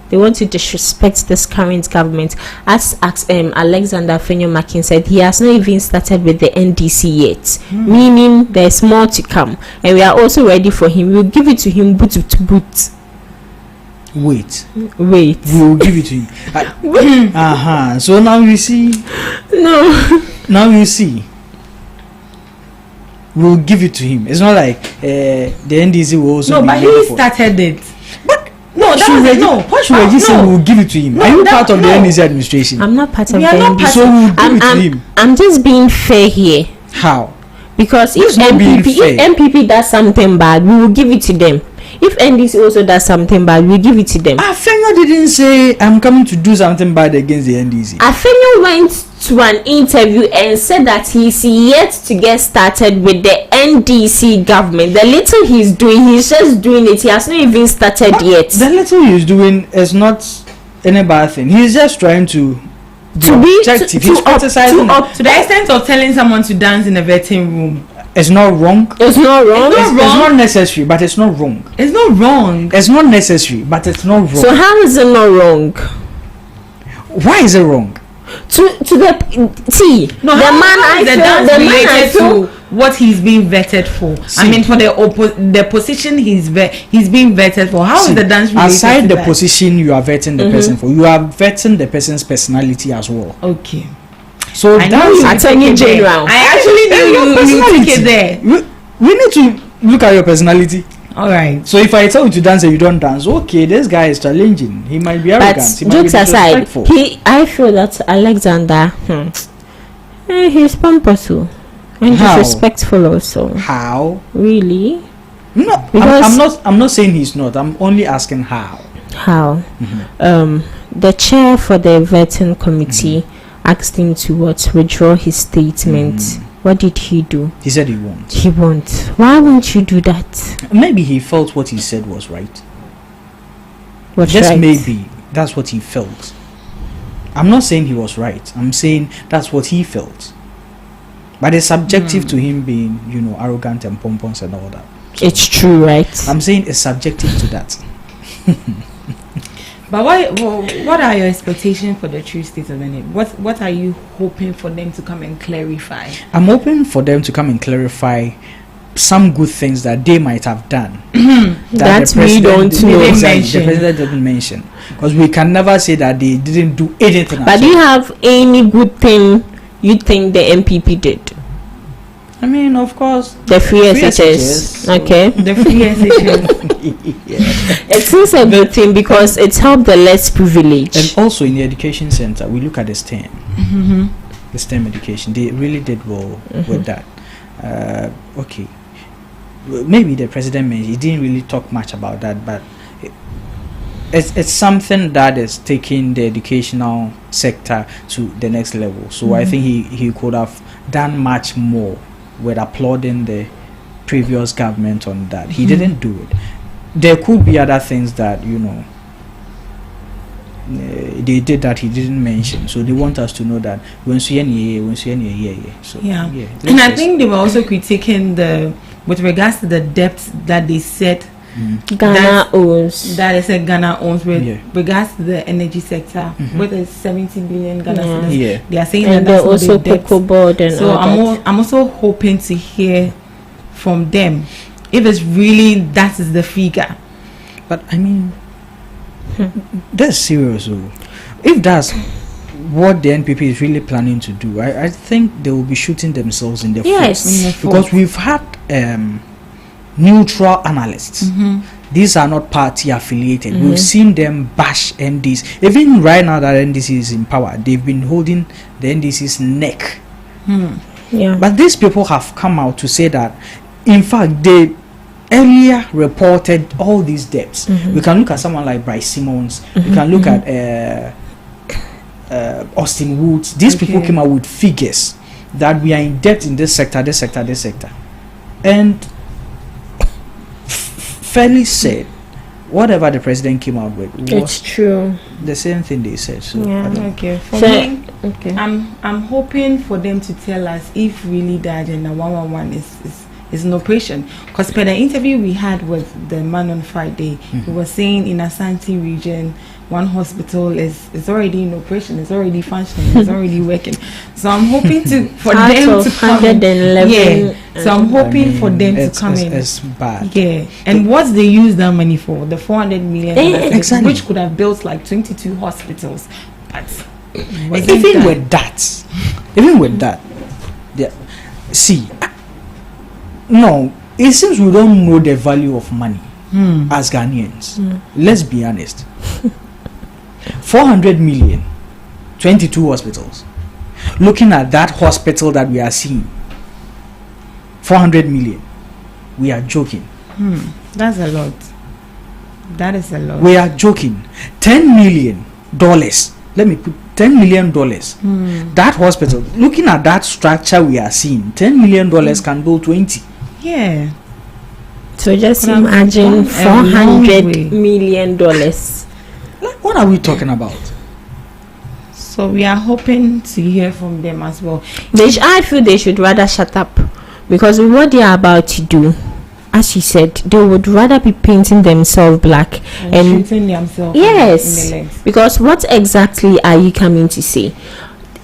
Speaker 3: They want to disrespect this current government. As Alexander Fenyo-Makin said, he has not even started with the NDC yet, meaning there's more to come, and we are also ready for him. We'll give it to him boot to boot.
Speaker 5: Wait.
Speaker 3: Wait.
Speaker 5: We'll give it to him. So now you see.
Speaker 3: No.
Speaker 5: Now you see. We'll give it to him. It's not like the NDC will also.
Speaker 2: No,
Speaker 5: be
Speaker 2: but
Speaker 5: ready
Speaker 2: he
Speaker 5: for-
Speaker 2: started it.
Speaker 5: But
Speaker 2: No, that was it. No.
Speaker 5: What should we say? We'll give it to him.
Speaker 2: No,
Speaker 5: Are you
Speaker 2: that-
Speaker 5: part of the
Speaker 2: no.
Speaker 5: NDC administration?
Speaker 3: I'm not part of
Speaker 2: We
Speaker 3: the
Speaker 2: are not
Speaker 3: NDC.
Speaker 2: part
Speaker 5: So we'll give it to him.
Speaker 3: I'm just being fair here,
Speaker 5: How?
Speaker 3: because
Speaker 5: Who's
Speaker 3: if
Speaker 5: not being
Speaker 3: MPP does something bad, we will give it to them. If NDC also does something bad, we give it to them.
Speaker 5: Fenyo didn't say I'm coming to do something bad against the NDC.
Speaker 3: Afenyo went to an interview and said that he's yet to get started with the NDC government. The little he's doing, he's just doing it. He has not even started yet.
Speaker 5: The little he's doing is not any bad thing. He's just trying to be objective. He's criticizing.
Speaker 2: To the extent of telling someone to dance in a vetting room.
Speaker 5: It's not wrong.
Speaker 3: It's not wrong.
Speaker 2: It's
Speaker 5: It's not necessary, but it's not wrong.
Speaker 2: It's not wrong.
Speaker 5: It's not necessary, but it's not wrong.
Speaker 3: So how is it not wrong?
Speaker 5: Why is it wrong?
Speaker 3: To the see
Speaker 2: No,
Speaker 3: the
Speaker 2: how
Speaker 3: man
Speaker 2: is
Speaker 3: I
Speaker 2: the
Speaker 3: feel
Speaker 2: dance
Speaker 3: the man I
Speaker 2: related
Speaker 3: feel
Speaker 2: to what he's being vetted for?
Speaker 5: See.
Speaker 2: I mean, for the position he's being vetted for. How is
Speaker 5: See,
Speaker 2: the dance related
Speaker 5: aside
Speaker 2: to
Speaker 5: the
Speaker 2: that?
Speaker 5: position you are vetting the person for, you are vetting the person's personality as well.
Speaker 2: Okay.
Speaker 5: So
Speaker 2: I know
Speaker 5: that's
Speaker 2: you
Speaker 3: Attorney
Speaker 2: take it there.
Speaker 3: General.
Speaker 2: I actually knew you took
Speaker 5: personality.
Speaker 2: it there.
Speaker 5: We need to look at your personality.
Speaker 2: All right.
Speaker 5: So if I tell you to dance and you don't dance, okay, this guy is challenging. He might be arrogant.
Speaker 3: But
Speaker 5: He might be
Speaker 3: jokes aside,
Speaker 5: disrespectful.
Speaker 3: I feel that Alexander, he's pompous and
Speaker 5: How?
Speaker 3: disrespectful also.
Speaker 5: How?
Speaker 3: Really?
Speaker 5: No,
Speaker 3: Because-
Speaker 5: I'm not saying he's not. I'm only asking how.
Speaker 3: How? The chair for the vetting committee asked him to withdraw his statement. What did he do?
Speaker 5: He said he won't.
Speaker 3: He won't. Why won't you do that?
Speaker 5: Maybe he felt what he said was right.
Speaker 3: What's
Speaker 5: Just
Speaker 3: right?
Speaker 5: maybe that's what he felt. I'm not saying he was right. I'm saying that's what he felt. But it's subjective to him being, arrogant and pompous and all that.
Speaker 3: It's true, right?
Speaker 5: I'm saying it's subjective to that.
Speaker 2: But what are your expectations for the true state of the nation? What are you hoping for them to come and clarify?
Speaker 5: I'm hoping for them to come and clarify some good things that they might have done.
Speaker 3: That
Speaker 5: the
Speaker 3: we
Speaker 5: president
Speaker 3: don't
Speaker 5: didn't-
Speaker 3: know.
Speaker 5: Exactly,
Speaker 2: Mention.
Speaker 5: the president didn't mention. Because we can never say that they didn't do anything.
Speaker 3: But
Speaker 5: at
Speaker 3: do you
Speaker 5: all.
Speaker 3: have any good thing you think the MPP did?
Speaker 5: I mean, of course.
Speaker 3: The free
Speaker 5: Free
Speaker 3: SHS.
Speaker 5: SHS.
Speaker 3: Okay.
Speaker 2: The free SHS.
Speaker 3: It seems a good thing because it's helped the less privileged.
Speaker 5: And also in the education center, we look at the STEM. The STEM education. They really did well with that. Okay. Well, maybe the president he didn't really talk much about that, but it's something that is taking the educational sector to the next level. So I think he could have done much more with applauding the previous government on that. He didn't do it. There could be other things that they did that he didn't mention. So they want us to know that when so
Speaker 2: yeah. And I think they were also critiquing with regards to the debts that they said
Speaker 3: Ghana owns.
Speaker 2: That is Ghana owns with regards to the energy sector, with a 70 billion Ghana cedis. They are saying
Speaker 3: and
Speaker 2: that that's
Speaker 3: also
Speaker 2: cocoa
Speaker 3: board and
Speaker 2: so
Speaker 3: all
Speaker 2: I'm also hoping to hear from them if it's really that is the figure.
Speaker 5: But I mean, that's serious. If that's what the NPP is really planning to do, I think they will be shooting themselves in the foot. Because we've had neutral analysts. These are not party affiliated. We've seen them bash NDC. Even right now that NDC is in power, they've been holding the NDC's neck. But these people have come out to say that, in fact, they earlier reported all these debts. We can look at someone like Bryce Simmons. We can look at Austin Woods. These people came out with figures that we are in debt in this sector, and fairly said whatever the president came out with was
Speaker 3: it's true.
Speaker 5: The same thing they said. So
Speaker 2: for me, I'm hoping for them to tell us if really the agenda 111 is in operation, because per the interview we had with the man on Friday, he was saying in Ashanti region one hospital is already in operation, it's already functioning, it's already working. So I'm hoping for them to come in. So I'm hoping for them to come in.
Speaker 5: It's bad.
Speaker 2: And what they use that money for? The 400 million,
Speaker 5: exactly.
Speaker 2: Which could have built like 22 hospitals. But
Speaker 5: even with that, see, no, it seems we don't know the value of money as Ghanaians. Let's be honest. 400 million, 22 hospitals. Looking at that hospital that we are seeing, 400 million, we are joking.
Speaker 2: That's a lot. That is a lot.
Speaker 5: We are joking. $10 million. Let me put $10 million. That hospital, looking at that structure we are seeing, $10 million can build 20.
Speaker 2: Yeah.
Speaker 3: So just imagine $400 million.
Speaker 5: What are we talking about?
Speaker 2: So we are hoping to hear from them as well.
Speaker 3: I feel they should rather shut up, because with what they are about to do, as you said, they would rather be painting themselves black and
Speaker 2: shooting themselves.
Speaker 3: Yes, in the legs. Because what exactly are you coming to say?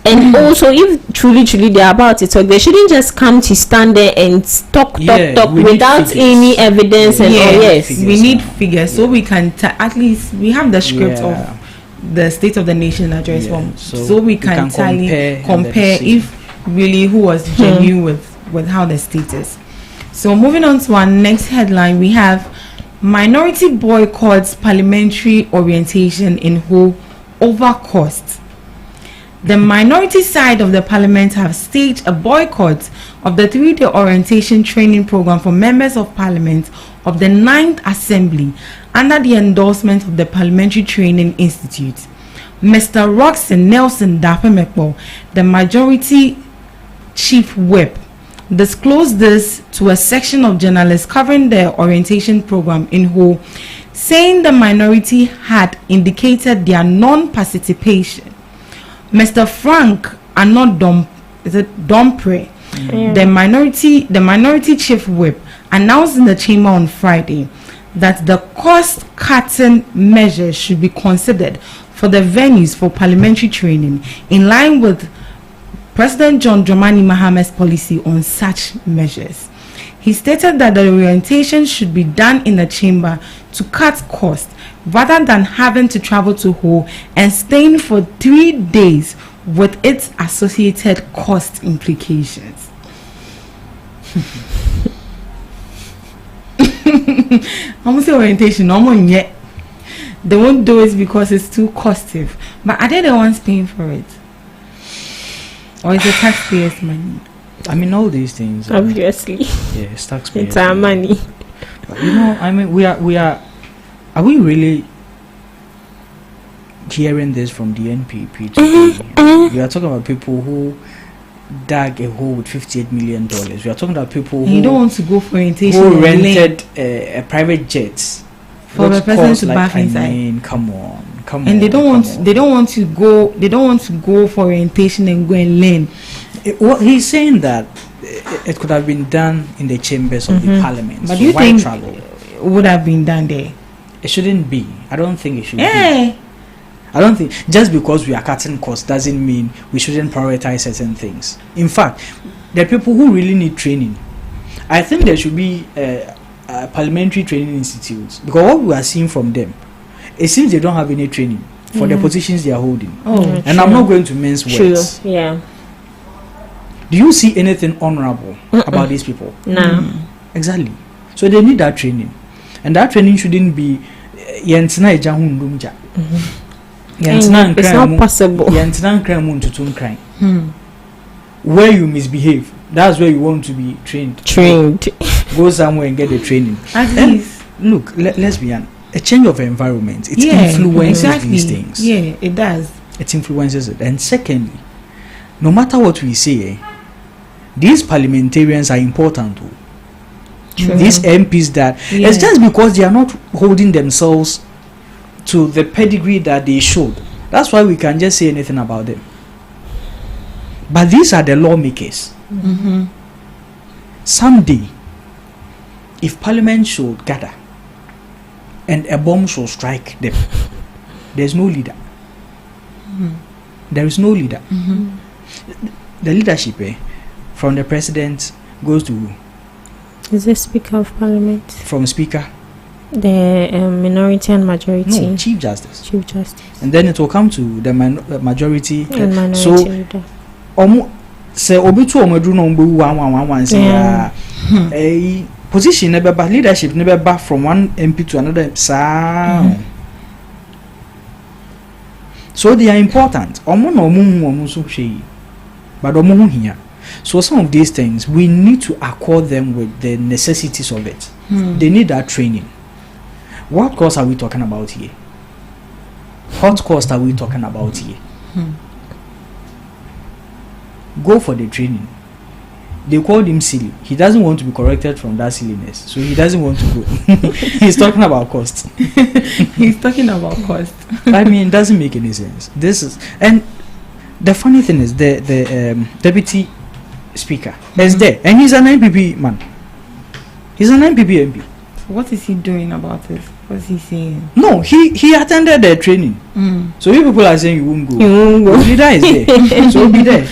Speaker 3: And also, if truly they are about to talk, they shouldn't just come to stand there and talk without any evidence and all. Yes,
Speaker 2: we need figures so we can at least we have the script of the State of the Nation address from, so we can compare if really who was genuine with how the state is. So moving on to our next headline, we have minority boycotts parliamentary orientation in Ho over cost. The minority side of the parliament have staged a boycott of the 3-day orientation training program for members of parliament of the 9th Assembly under the endorsement of the Parliamentary Training Institute. Mr. Roxon Nelson Dapemekbo, the majority chief whip, disclosed this to a section of journalists covering the orientation program in Ho, saying the minority had indicated their non-participation. Mr. Frank Dompre, the minority chief whip, announced in the chamber on Friday that the cost-cutting measures should be considered for the venues for parliamentary training, in line with President John Dramani Mahama's policy on such measures. He stated that the orientation should be done in the chamber to cut costs, rather than having to travel to Ho and staying for 3 days with its associated cost implications. Almost orientation, normal yet. They won't do it because it's too costly. But are they the ones paying for it? Or is it taxpayers' money?
Speaker 5: I mean, all these things.
Speaker 3: Obviously.
Speaker 5: Yeah, it's taxpayers.
Speaker 3: It's our money.
Speaker 5: But, I mean, we are. Are we really hearing this from the NPP today? We are talking about people who dug a hole with $58 million. We are talking about people who
Speaker 2: don't want to go for orientation,
Speaker 5: who rented a private jet
Speaker 2: for the person to bath inside.
Speaker 5: Come on.
Speaker 2: and they don't want to go for orientation and go and learn.
Speaker 5: Well, he's saying that it could have been done in the chambers of the parliament.
Speaker 2: But
Speaker 5: so
Speaker 2: do you think
Speaker 5: travel?
Speaker 2: It would have been done there?
Speaker 5: It shouldn't be. I don't think it should be.
Speaker 2: I
Speaker 5: don't think just because we are cutting costs doesn't mean we shouldn't prioritize certain things. In fact, there are people who really need training. I think there should be parliamentary training institutes, because what we are seeing from them, it seems they don't have any training for the positions they are holding. And
Speaker 3: true.
Speaker 5: I'm not going to mince words.
Speaker 3: Yeah.
Speaker 5: Do you see anything honorable about these people?
Speaker 3: No.
Speaker 5: Exactly. So they need that training, and that training shouldn't be it's not
Speaker 3: possible.
Speaker 5: Where you misbehave, that's where you want to be trained. Go somewhere and get the training.
Speaker 2: At least,
Speaker 5: look, let's be honest. A change of environment, it influences these things.
Speaker 2: Yeah, it does.
Speaker 5: It influences it. And secondly, no matter what we say, these parliamentarians are important too. These MPs it's just because they are not holding themselves to the pedigree that they should. That's why we can just say anything about them. But these are the lawmakers. Someday, if Parliament should gather and a bomb should strike them, there's no leader. There is no leader. The leadership from the president goes to...
Speaker 3: Is the Speaker of Parliament?
Speaker 5: From Speaker?
Speaker 3: The minority and majority.
Speaker 5: No, Chief Justice.
Speaker 3: Chief Justice.
Speaker 5: And then it will come to the majority.
Speaker 3: And minority
Speaker 5: so, say obitu omadu no mbu 1 say position never leadership never from one MP to another. So they are important. But here. So some of these things we need to accord them with the necessities of it. They need that training. What course are we talking about here? What course are we talking about here? Go for the training. They called him silly. He doesn't want to be corrected from that silliness, so he doesn't want to go. He's talking about cost.
Speaker 2: He's talking about cost.
Speaker 5: I mean, it doesn't make any sense. And the funny thing is the deputy speaker is there, and he's an NPP man. He's an NPP MP.
Speaker 2: What is he doing about this? What's he saying?
Speaker 5: No, he attended the training. So you people are saying you won't go. The leader is there, so be there.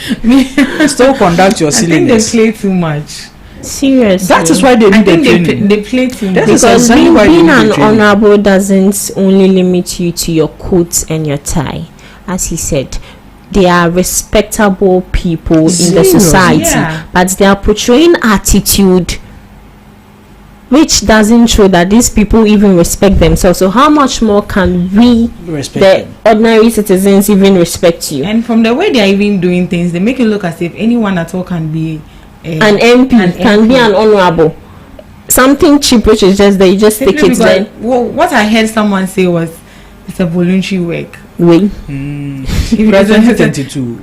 Speaker 5: Still conduct your silliness.
Speaker 2: I think they play too much.
Speaker 3: Seriously,
Speaker 5: that is why they need the training.
Speaker 2: They play too much.
Speaker 3: Because being an honorable doesn't only limit you to your coat and your tie. As he said, they are respectable people in the society, but they are portraying attitude which doesn't show that these people even respect themselves. So how much more can we, the ordinary citizens, even respect you?
Speaker 2: And from the way they are even doing things, they make it look as if anyone at all can be
Speaker 3: an MP, can be an honorable. Something cheap, which is just that you just take it then.
Speaker 2: What I heard someone say was, it's a voluntary work.
Speaker 3: We
Speaker 5: 2032.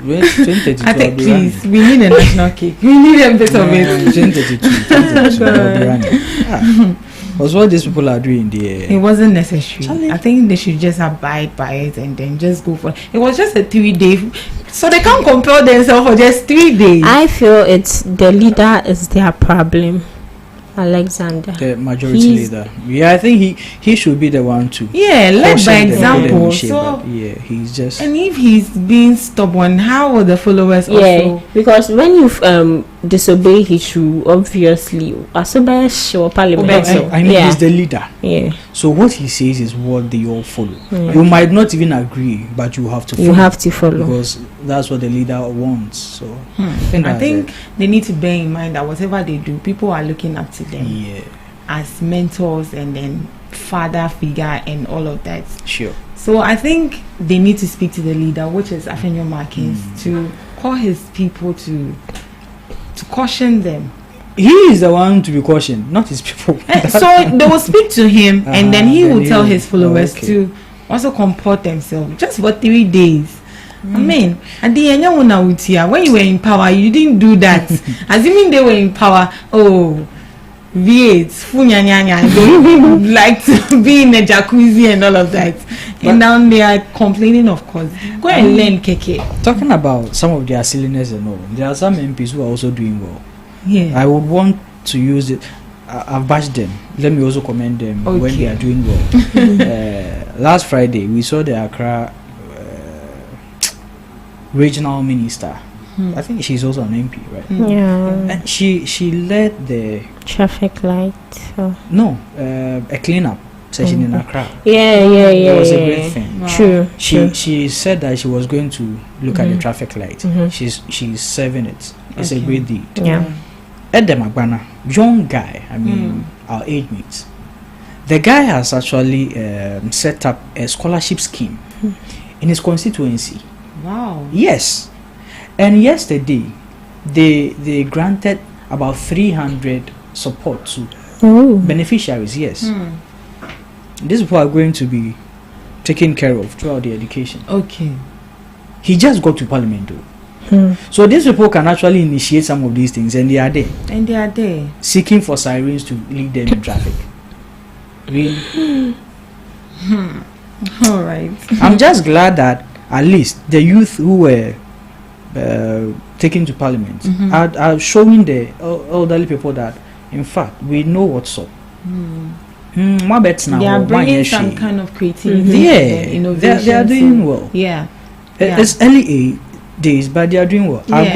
Speaker 2: I think please, we need a national cake. We need a bit of it.
Speaker 5: 2032. Because what these people are doing there,
Speaker 2: it wasn't necessary. I think they should just abide by it and then just go for it. It was just a 3-day, so they can't compel themselves for just 3 days.
Speaker 3: I feel it's the leader is their problem. Alexander,
Speaker 5: the majority leader. Yeah, I think he should be the one to.
Speaker 2: Yeah, led by example. So
Speaker 5: yeah, he's just.
Speaker 2: And if he's being stubborn, how will the followers also?
Speaker 3: Yeah, because when you disobey his rule, obviously, parliament.
Speaker 5: I mean, he's the leader.
Speaker 3: Yeah.
Speaker 5: So what he says is what they all follow. You might not even agree, but you have to follow.
Speaker 3: You have to follow
Speaker 5: because that's what the leader wants. So
Speaker 2: I think they need to bear in mind that whatever they do, people are looking up to them as mentors and then father figure and all of that.
Speaker 5: Sure.
Speaker 2: So I think they need to speak to the leader, which is Afenyo Markins, to call his people to caution them.
Speaker 5: He is the one to be cautioned, not his people.
Speaker 2: So they will speak to him and then he will tell his followers to also comport themselves just for 3 days. I mean, at the end when you were in power, you didn't do that. Assuming they were in power, V8, funyanyanya, they like to be in a jacuzzi and all of that. And now they are complaining, of course. Go and learn keke.
Speaker 5: Talking about some of their silliness and all, there are some MPs who are also doing well.
Speaker 2: Yeah.
Speaker 5: I would want to use it. I've bashed them. Let me also commend them when they are doing well. Last Friday, we saw the Accra regional minister. I think she's also an MP, right?
Speaker 3: Yeah.
Speaker 5: And she led the
Speaker 3: traffic light.
Speaker 5: No, a cleanup session in Accra.
Speaker 3: Yeah.
Speaker 5: It was a great thing.
Speaker 3: Wow. True.
Speaker 5: She said that she was going to look at the traffic light. She's serving it. It's a great deed.
Speaker 3: Yeah.
Speaker 5: Edem Agbana, young guy. I mean, our age mates. The guy has actually set up a scholarship scheme in his constituency.
Speaker 2: Wow.
Speaker 5: Yes. And yesterday, they granted about 300 support to beneficiaries. Yes. These people are going to be taken care of throughout the education.
Speaker 2: Okay.
Speaker 5: He just got to parliament though. So these people can actually initiate some of these things, and they are there. Seeking for sirens to lead them in traffic. Really?
Speaker 2: All right.
Speaker 5: I'm just glad that at least the youth who were taken to parliament are showing the elderly people that, in fact, we know what's up.
Speaker 2: They are bringing some kind of creativity.
Speaker 5: They are doing well.
Speaker 2: Yeah.
Speaker 5: It's early days, but they are doing well.
Speaker 2: I'm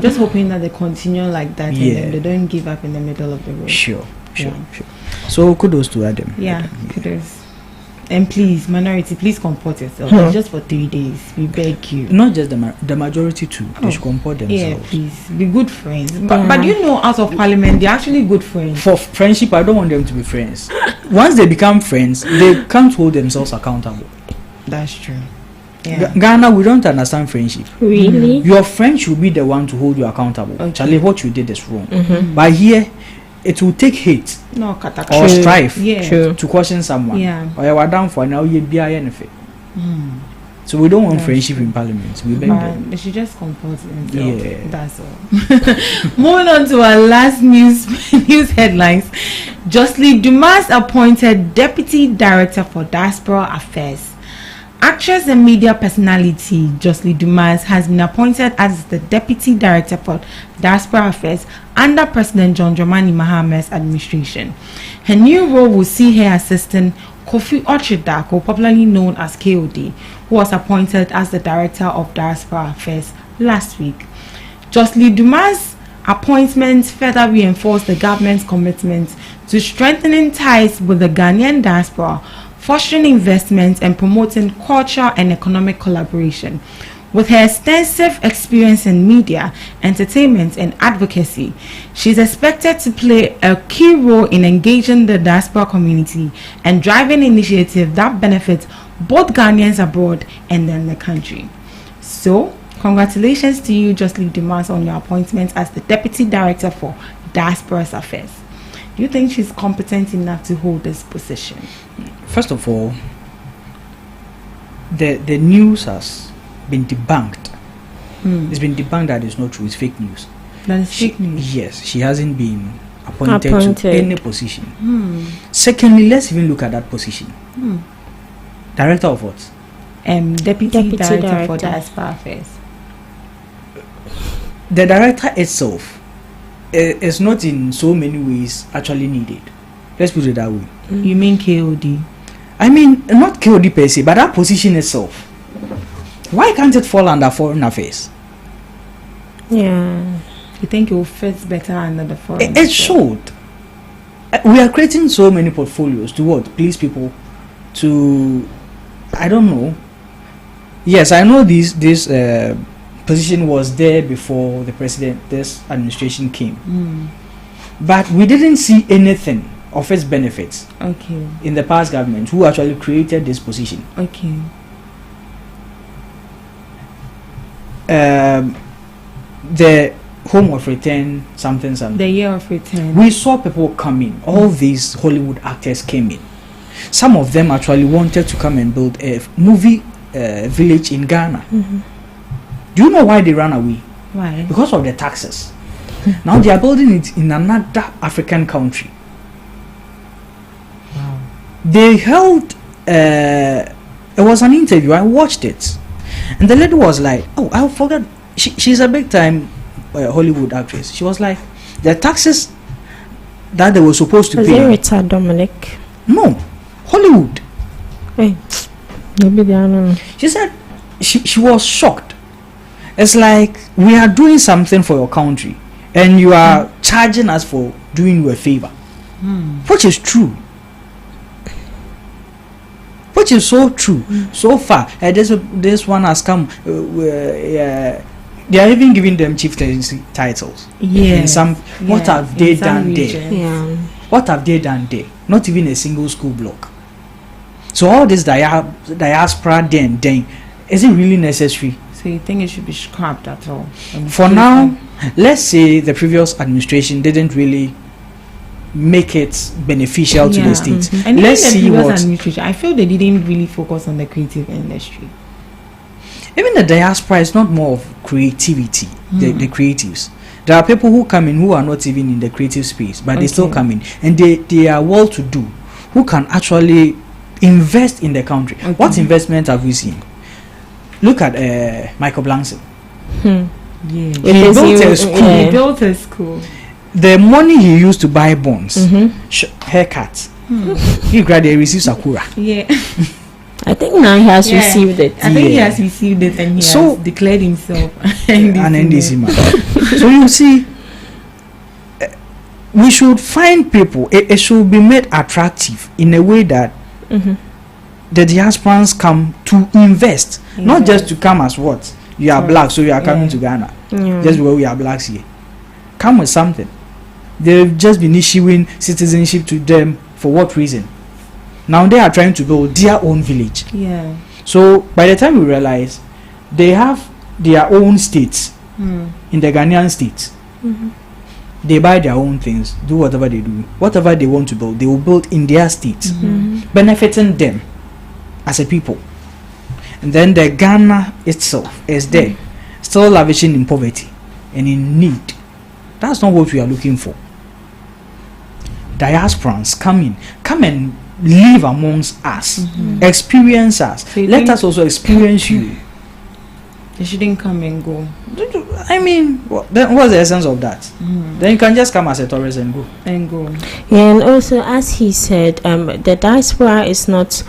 Speaker 2: just hoping that they continue like that and they don't give up in the middle of the road.
Speaker 5: Sure. So kudos to Adam.
Speaker 2: Yeah, kudos. And please, minority, please comport yourself. It's just for 3 days. We beg you.
Speaker 5: Not just the majority too. They should comport themselves.
Speaker 2: Yeah, please. Be good friends. But you know, out of parliament, they're actually good friends.
Speaker 5: For friendship, I don't want them to be friends. Once they become friends, they can't hold themselves accountable.
Speaker 2: That's true. Yeah.
Speaker 5: Ghana, we don't understand friendship.
Speaker 3: Really?
Speaker 5: Your friend should be the one to hold you accountable.
Speaker 2: Okay.
Speaker 5: Charlie, what you did is wrong. But here, it will take hate or strife to question someone. Or you're down for now, you'd be anything. So we don't want friendship in parliament. We beg them.
Speaker 2: They should just comport themselves. Yeah. That's all. Moving on to our last news headlines. Jocelyn Dumas appointed Deputy Director for Diaspora Affairs. Actress and media personality Jocelyn Dumas has been appointed as the Deputy Director for Diaspora Affairs under President John Dramani Mahama's administration. Her new role will see her assisting Kofi Ochidako, popularly known as KOD, who was appointed as the Director of Diaspora Affairs last week. Jocelyn Dumas' appointment further reinforced the government's commitment to strengthening ties with the Ghanaian diaspora, fostering investment and promoting culture and economic collaboration. With her extensive experience in media, entertainment, and advocacy, she is expected to play a key role in engaging the diaspora community and driving initiatives that benefit both Ghanaians abroad and in the country. So, congratulations to you, Jocelyn Dumas, on your appointment as the Deputy Director for Diaspora Affairs. Do you think she's competent enough to hold this position?
Speaker 5: First of all, the news has been debunked. It's been debunked that it's not true. It's fake news.
Speaker 2: That is fake news?
Speaker 5: Yes, she hasn't been appointed to any position. Secondly, let's even look at that position. Director of what?
Speaker 2: Deputy Director for Diaspora Affairs.
Speaker 5: The director itself is not in so many ways actually needed. Let's put it that way.
Speaker 2: You mean KOD?
Speaker 5: I mean, not KOD per se, but that position itself. Why can't it fall under foreign affairs?
Speaker 3: Yeah.
Speaker 2: You think it will fit better under the foreign?
Speaker 5: It should. We are creating so many portfolios to what? Please people to, I don't know. Yes, I know this position was there before this administration came. But we didn't see anything of its benefits in the past government who actually created this position. The home of return something.
Speaker 2: The year of return.
Speaker 5: We saw people come in. All these Hollywood actors came in. Some of them actually wanted to come and build a movie village in Ghana. Do you know why they ran away?
Speaker 2: Why?
Speaker 5: Because of the taxes. Now they are building it in another African country.
Speaker 2: Wow.
Speaker 5: They held it was an interview. I watched it, and the lady was like, "Oh, I forgot. She's a big time Hollywood actress." She was like, "The taxes that they were supposed to pay."
Speaker 3: Rita Dominic?
Speaker 5: No, Hollywood.
Speaker 3: Hey, maybe they are not.
Speaker 5: She said she was shocked. It's like, we are doing something for your country, and you are charging us for doing you a favor, which is true. Which is so true. So far, this one has come. They are even giving them chieftaincy titles.
Speaker 2: Yeah.
Speaker 5: In some, what have they done there?
Speaker 3: Yeah.
Speaker 5: What have they done there? Not even a single school block. So all this diaspora then is it really necessary?
Speaker 2: So you think it should be scrapped at all?
Speaker 5: For now, let's say the previous administration didn't really make it beneficial to the state.
Speaker 2: And
Speaker 5: let's
Speaker 2: even the
Speaker 5: see
Speaker 2: previous
Speaker 5: what
Speaker 2: administration, I feel they didn't really focus on the creative industry.
Speaker 5: even the diaspora is not more of creativity. The creatives, there are people who come in who are not even in the creative space, but they still come in, and they are well to do, who can actually invest in the country. What investment have we seen? Look at Michael Blankson.
Speaker 2: Yeah.
Speaker 5: He built a school.
Speaker 2: He built a school.
Speaker 5: The money he used to buy bonds, haircuts, he graduated, received Sakura.
Speaker 2: Yeah.
Speaker 3: I think now he has received it.
Speaker 2: I think he has received it, and he has declared himself an
Speaker 5: NDC man. So you see, we should find people. It should be made attractive in a way that the diasporans come to invest, not just to come as what you are black, so you are coming to Ghana just because we are blacks here. Come with something. They've just been issuing citizenship to them for what reason? Now they are trying to build their own village.
Speaker 2: Yeah.
Speaker 5: So by the time we realize, they have their own states in the Ghanaian states. They buy their own things, do whatever they do, whatever they want to build, they will build in their states, benefiting them as a people. And then the Ghana itself is there, still lavishing in poverty and in need. That's not what we are looking for. Diasporans come and live amongst us, experience us. So let us also experience you.
Speaker 2: They shouldn't come and go.
Speaker 5: I mean, then what's the essence of that? Then you can just come as a tourist and go.
Speaker 3: Yeah, and also, as he said, the diaspora is not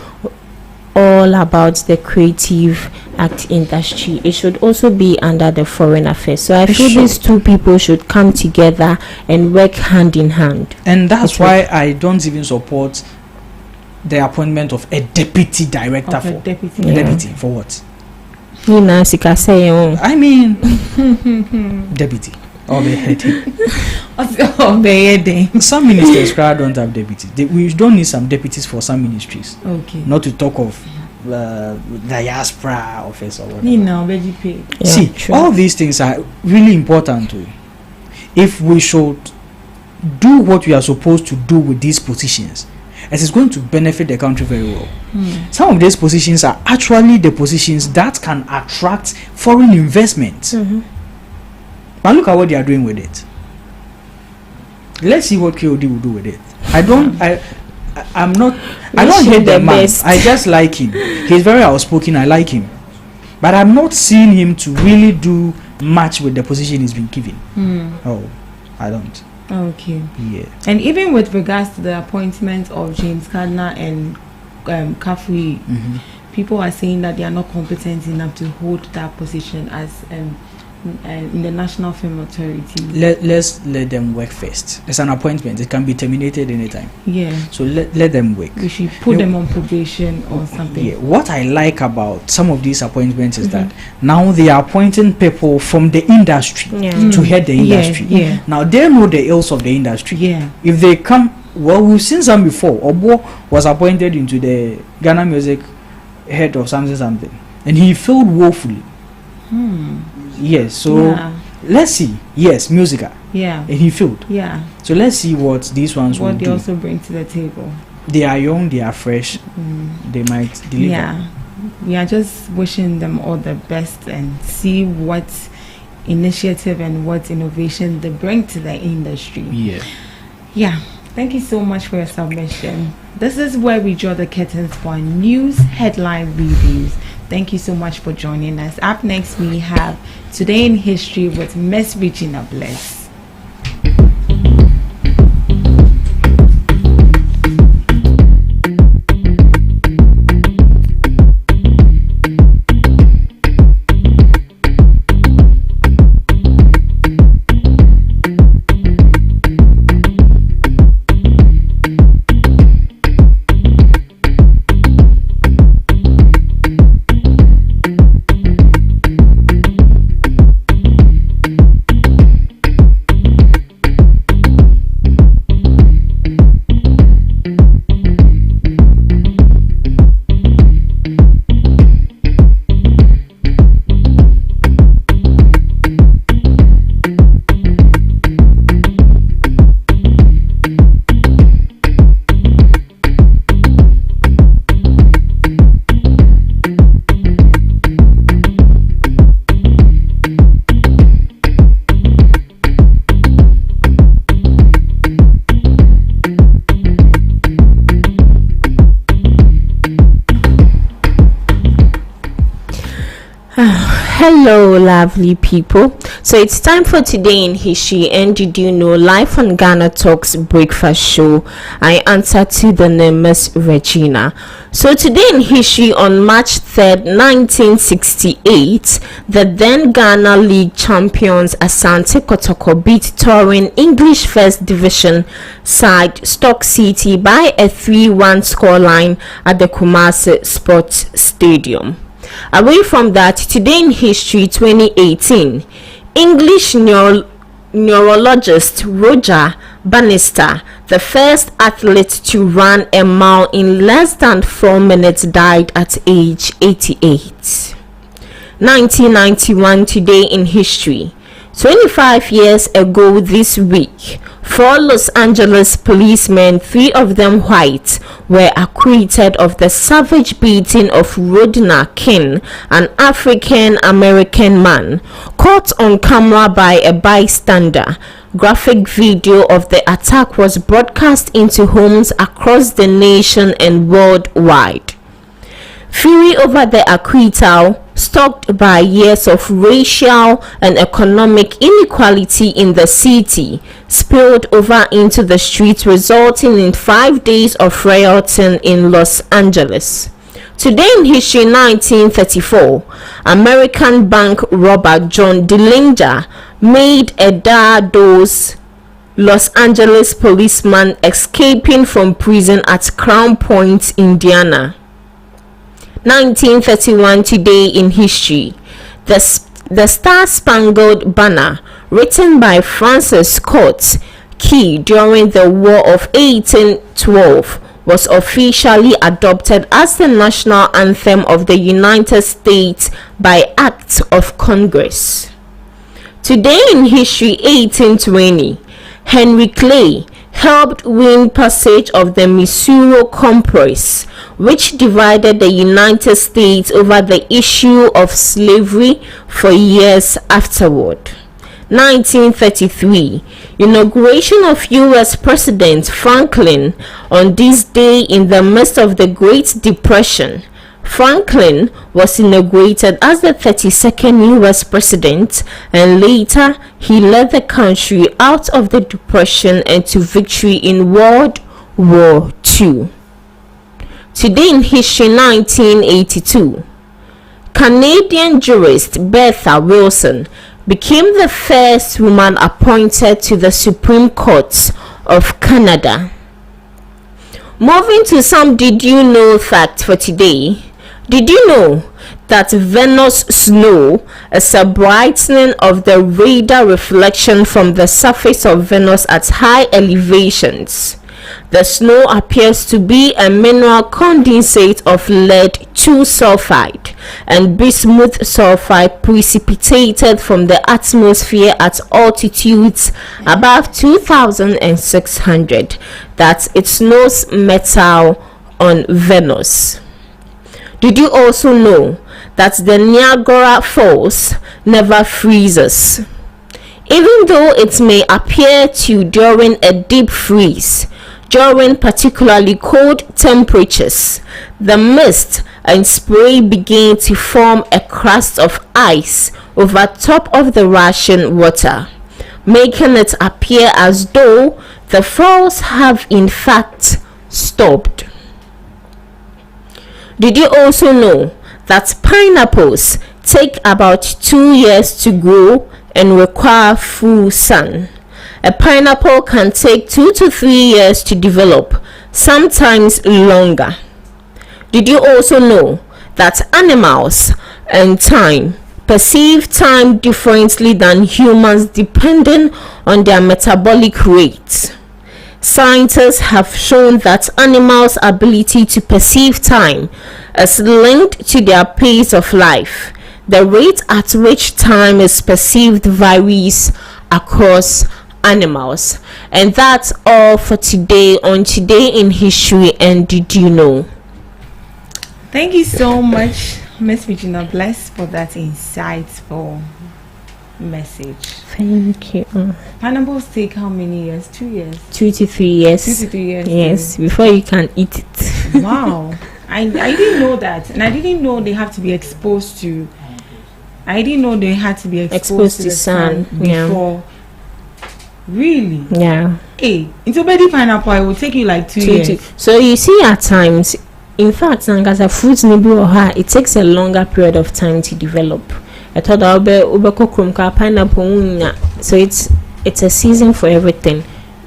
Speaker 3: all about the creative act industry. It should also be under the foreign affairs. So I feel these two people should come together and work hand in hand.
Speaker 5: And that's why I don't even support the appointment of a deputy director for deputy for what? I mean, deputy or heading. Some ministers don't have deputies. We don't need some deputies for some ministries.
Speaker 2: Okay.
Speaker 5: Not to talk of diaspora office or whatever. See, all these things are really important too. If we should do what we are supposed to do with these positions, it is going to benefit the country very well. Some of these positions are actually the positions that can attract foreign investment. But look at what they are doing with it. Let's see what KOD will do with it. I don't hate the man. I just like him. He's very outspoken. I like him. But I'm not seeing him to really do much with the position he's been given. Oh, I don't.
Speaker 2: Okay.
Speaker 5: Yeah.
Speaker 2: And even with regards to the appointment of James Gardner and Kafui, people are saying that they are not competent enough to hold that position as in the National Film Authority.
Speaker 5: Let's let them work first. It's an appointment. It can be terminated anytime.
Speaker 2: Yeah.
Speaker 5: So let them work.
Speaker 2: We should put them on probation or something.
Speaker 5: Yeah. What I like about some of these appointments is that now they are appointing people from the industry to head the industry.
Speaker 2: Yeah.
Speaker 5: Now they know the ills of the industry.
Speaker 2: Yeah.
Speaker 5: If they come, well, we've seen some before. Obo was appointed into the Ghana Music head of something, and he failed woefully. Yes, so let's see. Yes, musical. Yeah. And he failed.
Speaker 2: Yeah.
Speaker 5: So let's see what these ones will do.
Speaker 2: What they also bring to the table.
Speaker 5: They are young, they are fresh. They might deliver.
Speaker 2: Yeah. We are just wishing them all the best and see what initiative and what innovation they bring to the industry. Yeah. Thank you so much for your submission. This is where we draw the curtains for news headline reviews. Thank you so much for joining us. Up next, we have Today in History with Miss Regina Bliss.
Speaker 3: Hello lovely people, so it's time for Today in History. And did you know, live on Ghana Talks breakfast show, I answer to the name Miss Regina. So today in history, on March 3rd 1968, the then Ghana League champions Asante Kotoko beat touring English First Division side Stoke City by a 3-1 scoreline at the Kumasi Sports Stadium. Away from that, today in history 2018, English neurologist Roger Bannister, the first athlete to run a mile in less than 4 minutes, died at age 88. 1991, today in history. 25 years ago this week, 4 Los Angeles policemen, 3 of them white, were acquitted of the savage beating of Rodney King, an African-American man, caught on camera by a bystander. Graphic video of the attack was broadcast into homes across the nation and worldwide. Fury over the acquittal, stoked by years of racial and economic inequality in the city, spilled over into the streets, resulting in 5 days of rioting in Los Angeles. Today in history 1934, American bank robber John Dillinger made a dose Los Angeles policeman escaping from prison at Crown Point, Indiana. 1931, today in history. The Star-Spangled Banner, written by Francis Scott Key during the War of 1812, was officially adopted as the national anthem of the United States by Act of Congress. Today in history 1820, Henry Clay helped win passage of the Missouri Compromise, which divided the United States over the issue of slavery for years afterward. 1933, inauguration of U.S. President Franklin. On this day in the midst of the Great Depression, Franklin was inaugurated as the 32nd U.S. president, and later he led the country out of the Depression and to victory in World War II. Today in history 1982, Canadian jurist Bertha Wilson became the first woman appointed to the Supreme Court of Canada. Moving to some did you know fact for today. Did you know that Venus snow is a brightening of the radar reflection from the surface of Venus at high elevations? The snow appears to be a mineral condensate of lead-2 sulfide and bismuth sulfide precipitated from the atmosphere at altitudes above 2,600. That it snows metal on Venus. Did you also know that the Niagara Falls never freezes? Even though it may appear to during a deep freeze, during particularly cold temperatures, the mist and spray begin to form a crust of ice over top of the rushing water, making it appear as though the falls have in fact stopped. Did you also know that pineapples take about 2 years to grow and require full sun? A pineapple can take 2 to 3 years to develop, sometimes longer. Did you also know that animals and time perceive time differently than humans depending on their metabolic rate? Scientists have shown that animals' ability to perceive time is linked to their pace of life. The rate at which time is perceived varies across animals. And that's all for today on Today in History and Did You Know?
Speaker 2: Thank you so much, Miss Regina Bless, for that insightful message.
Speaker 3: Thank you.
Speaker 2: Pineapples take how many years? 2 years?
Speaker 3: 2 to 3 years.
Speaker 2: 2 to 3 years.
Speaker 3: Yes, before you can eat it.
Speaker 2: Wow. I didn't know that. And I didn't know they have to be exposed to. I didn't know they had to be exposed to the sun before. Really?
Speaker 3: Yeah.
Speaker 2: Hey, into baby pineapple, it will take you like 2 years.
Speaker 3: So you see, at times, in fact, as a fruit it takes a longer period of time to develop. I thought pineapple, so it's a season for everything.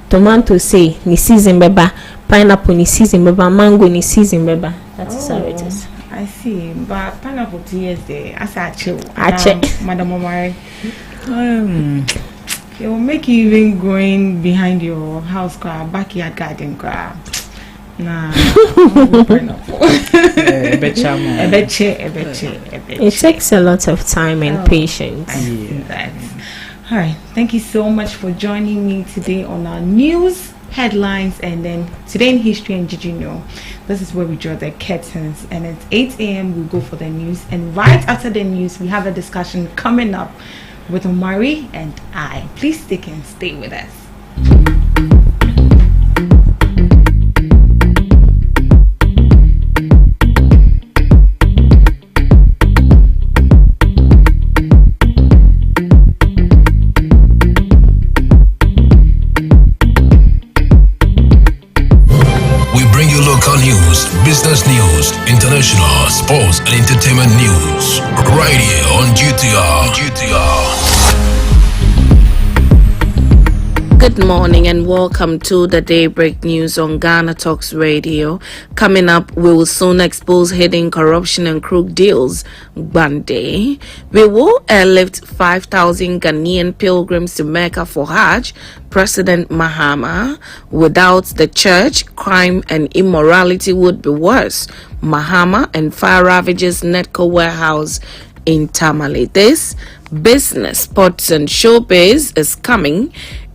Speaker 3: Tomato say ni season beba, pineapple ni season beba, mango ni season beba. That's how it is.
Speaker 2: I see, but pineapple 2 years there. As I chill, Madam Omari. It will make you even growing behind your house, backyard garden, Nah, pineapple.
Speaker 3: It takes a lot of time and patience.
Speaker 2: All right, thank you so much for joining me today on our news headlines and then Today in History and Did You Know? This is where we draw the curtains, and at 8 a.m. we'll go for the news, and right after the news we have a discussion coming up with Omari and I. Please stick and stay with us.
Speaker 1: Business news, international, sports, and entertainment news. Right here on GTR.
Speaker 6: Good morning and welcome to the Daybreak News on Ghana Talks Radio. Coming up, we will soon expose hidden corruption and crook deals. Monday, we will airlift 5,000 Ghanaian pilgrims to Mecca for Hajj. President Mahama: without the church, crime and immorality would be worse. Mahama and fire ravages Netco warehouse in Tamale. This business, sports and showbiz is coming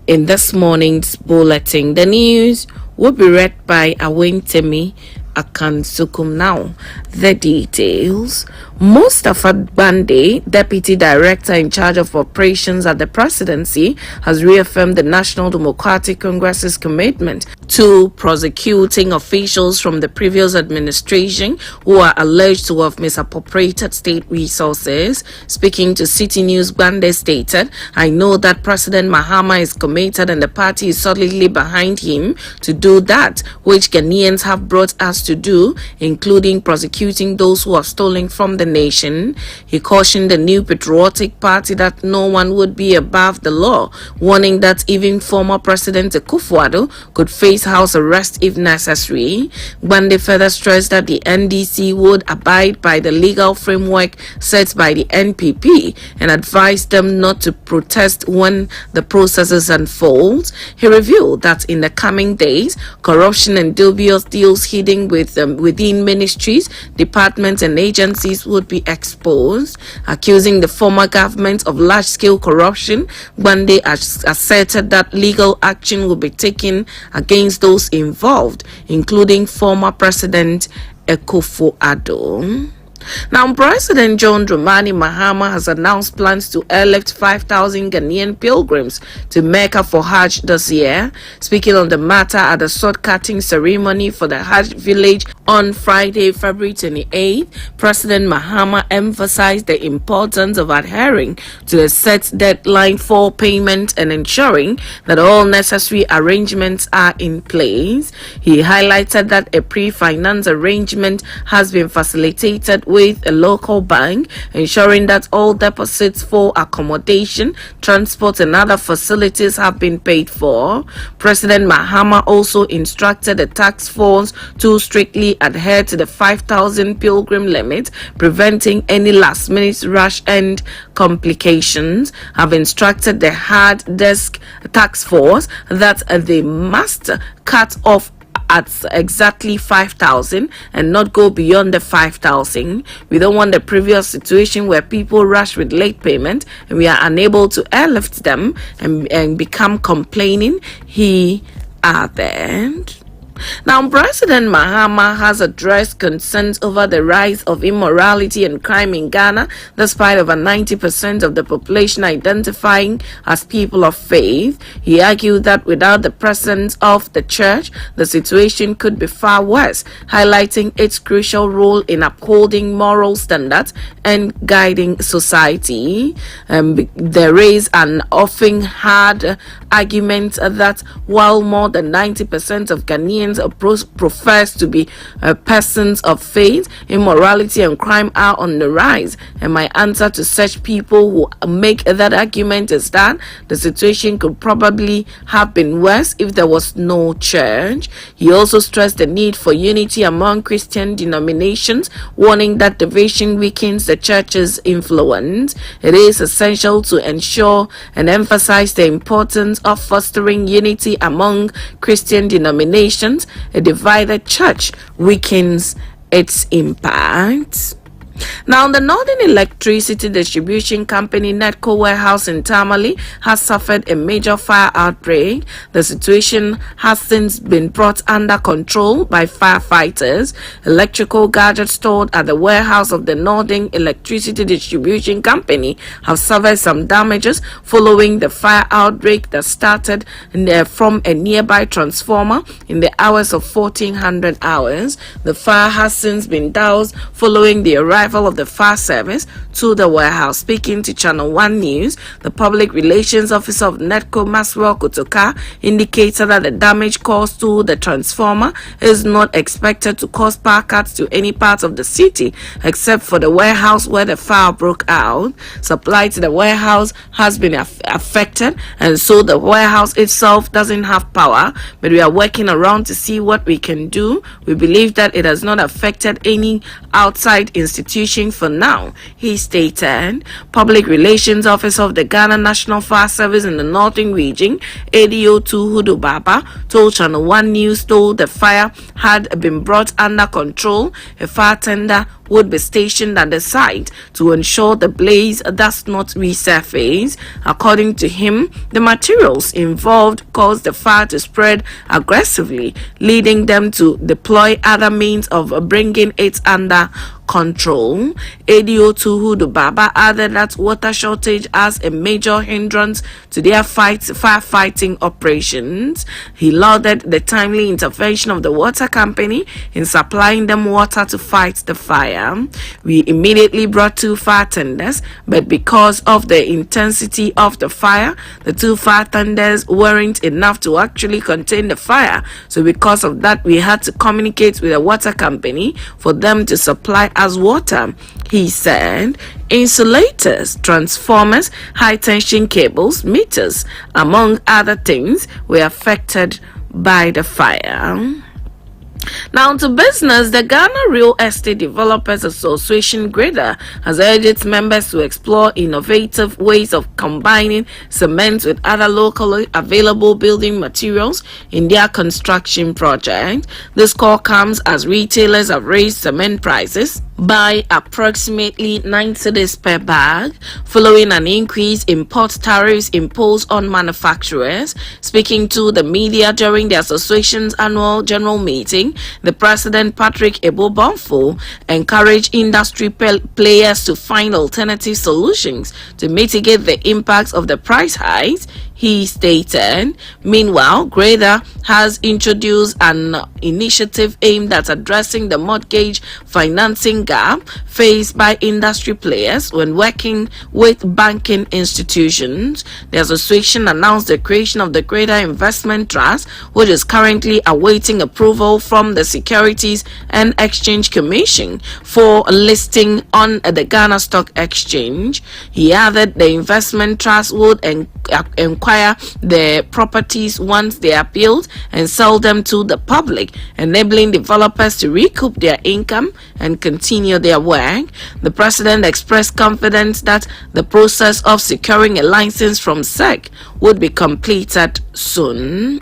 Speaker 6: in this morning's bulletin. The news will be read by Awin Temi Akansukum. Now, the details. Mustafa Bande, Deputy Director in charge of operations at the presidency, has reaffirmed the National Democratic Congress's commitment to prosecuting officials from the previous administration who are alleged to have misappropriated state resources. Speaking to City News, Bande stated, "I know that President Mahama is committed and the party is solidly behind him to do that which Ghanaians have brought us to do, including prosecuting those who have stolen from the nation." He cautioned the new patriotic party that no one would be above the law, warning that even former President Akufo-Addo could face house arrest if necessary. Bande further stressed that the NDC would abide by the legal framework set by the NPP and advised them not to protest when the processes unfold. He revealed that in the coming days, corruption and dubious deals hidden within ministries, departments and agencies would be exposed. Accusing the former government of large-scale corruption, Bande asserted that legal action will be taken against those involved, including former President Akufo-Addo. Now, President John Dramani Mahama has announced plans to airlift 5,000 Ghanaian pilgrims to Mecca for Hajj this year. Speaking on the matter at the sword-cutting ceremony for the Hajj village on Friday, February 28th, President Mahama emphasized the importance of adhering to a set deadline for payment and ensuring that all necessary arrangements are in place. He highlighted that a pre-finance arrangement has been facilitated with a local bank, ensuring that all deposits for accommodation, transport, and other facilities have been paid for. President Mahama also instructed the task force to strictly adhere to the 5,000 pilgrim limit, preventing any last-minute rush and complications. Have instructed the hard desk task force that they must cut off at exactly 5,000 and not go beyond the 5,000. We don't want the previous situation where people rush with late payment and we are unable to airlift them and become complaining. He added. Now, President Mahama has addressed concerns over the rise of immorality and crime in Ghana, despite over 90% of the population identifying as people of faith. He argued that without the presence of the church, the situation could be far worse, highlighting its crucial role in upholding moral standards and guiding society. There is an often hard argument that while more than 90% of Ghanaians profess to be persons of faith, immorality and crime are on the rise. And my answer to such people who make that argument is that the situation could probably have been worse if there was no church. He also stressed the need for unity among Christian denominations, warning that division weakens the church's influence. It is essential to ensure and emphasize the importance of fostering unity among Christian denominations. A divided church weakens its impact. Now, the Northern Electricity Distribution Company NEDCO warehouse in Tamale has suffered a major fire outbreak. The situation has since been brought under control by firefighters. Electrical gadgets stored at the warehouse of the Northern Electricity Distribution Company have suffered some damages following the fire outbreak that started from a nearby transformer in the hours of 1400 hours. The fire has since been doused following the arrival of the fire service to the warehouse. Speaking to Channel 1 News, the public relations officer of NEDCO, Maswell Kotoka, indicated that the damage caused to the transformer is not expected to cause power cuts to any part of the city except for the warehouse where the fire broke out. Supply to the warehouse has been affected, and so the warehouse itself doesn't have power, but we are working around to see what we can do. We believe that it has not affected any outside institution for now, he stated. Public Relations Officer of the Ghana National Fire Service in the Northern Region, ADO2 Hudu Baba, told Channel 1 News told the fire had been brought under control. A fire tender would be stationed at the site to ensure the blaze does not resurface. According to him, the materials involved caused the fire to spread aggressively, leading them to deploy other means of bringing it under control. ADO2 Hudu Baba added that water shortage as a major hindrance to their firefighting operations. He lauded the timely intervention of the water company in supplying them water to fight the fire. We immediately brought 2 fire tenders, but because of the intensity of the fire, the 2 fire tenders weren't enough to actually contain the fire. So because of that, we had to communicate with the water company for them to supply us water. He said insulators, transformers, high tension cables, meters, among other things, were affected by the fire. Now to business, the Ghana Real Estate Developers Association GREDA has urged its members to explore innovative ways of combining cement with other locally available building materials in their construction project. This call comes as retailers have raised cement prices by approximately 90 cedis per bag, following an increase in port tariffs imposed on manufacturers. Speaking to the media during the association's annual general meeting, the president, Patrick Ebobonfo, encouraged industry players to find alternative solutions to mitigate the impacts of the price hikes, he stated. Meanwhile, Greda has introduced an initiative aimed at addressing the mortgage financing gap faced by industry players when working with banking institutions. The association announced the creation of the Greda Investment Trust, which is currently awaiting approval from the Securities and Exchange Commission for listing on the Ghana Stock Exchange. He added the investment trust would acquire the properties once they are built and sell them to the public, enabling developers to recoup their income and continue their work. The president expressed confidence that the process of securing a license from SEC would be completed soon.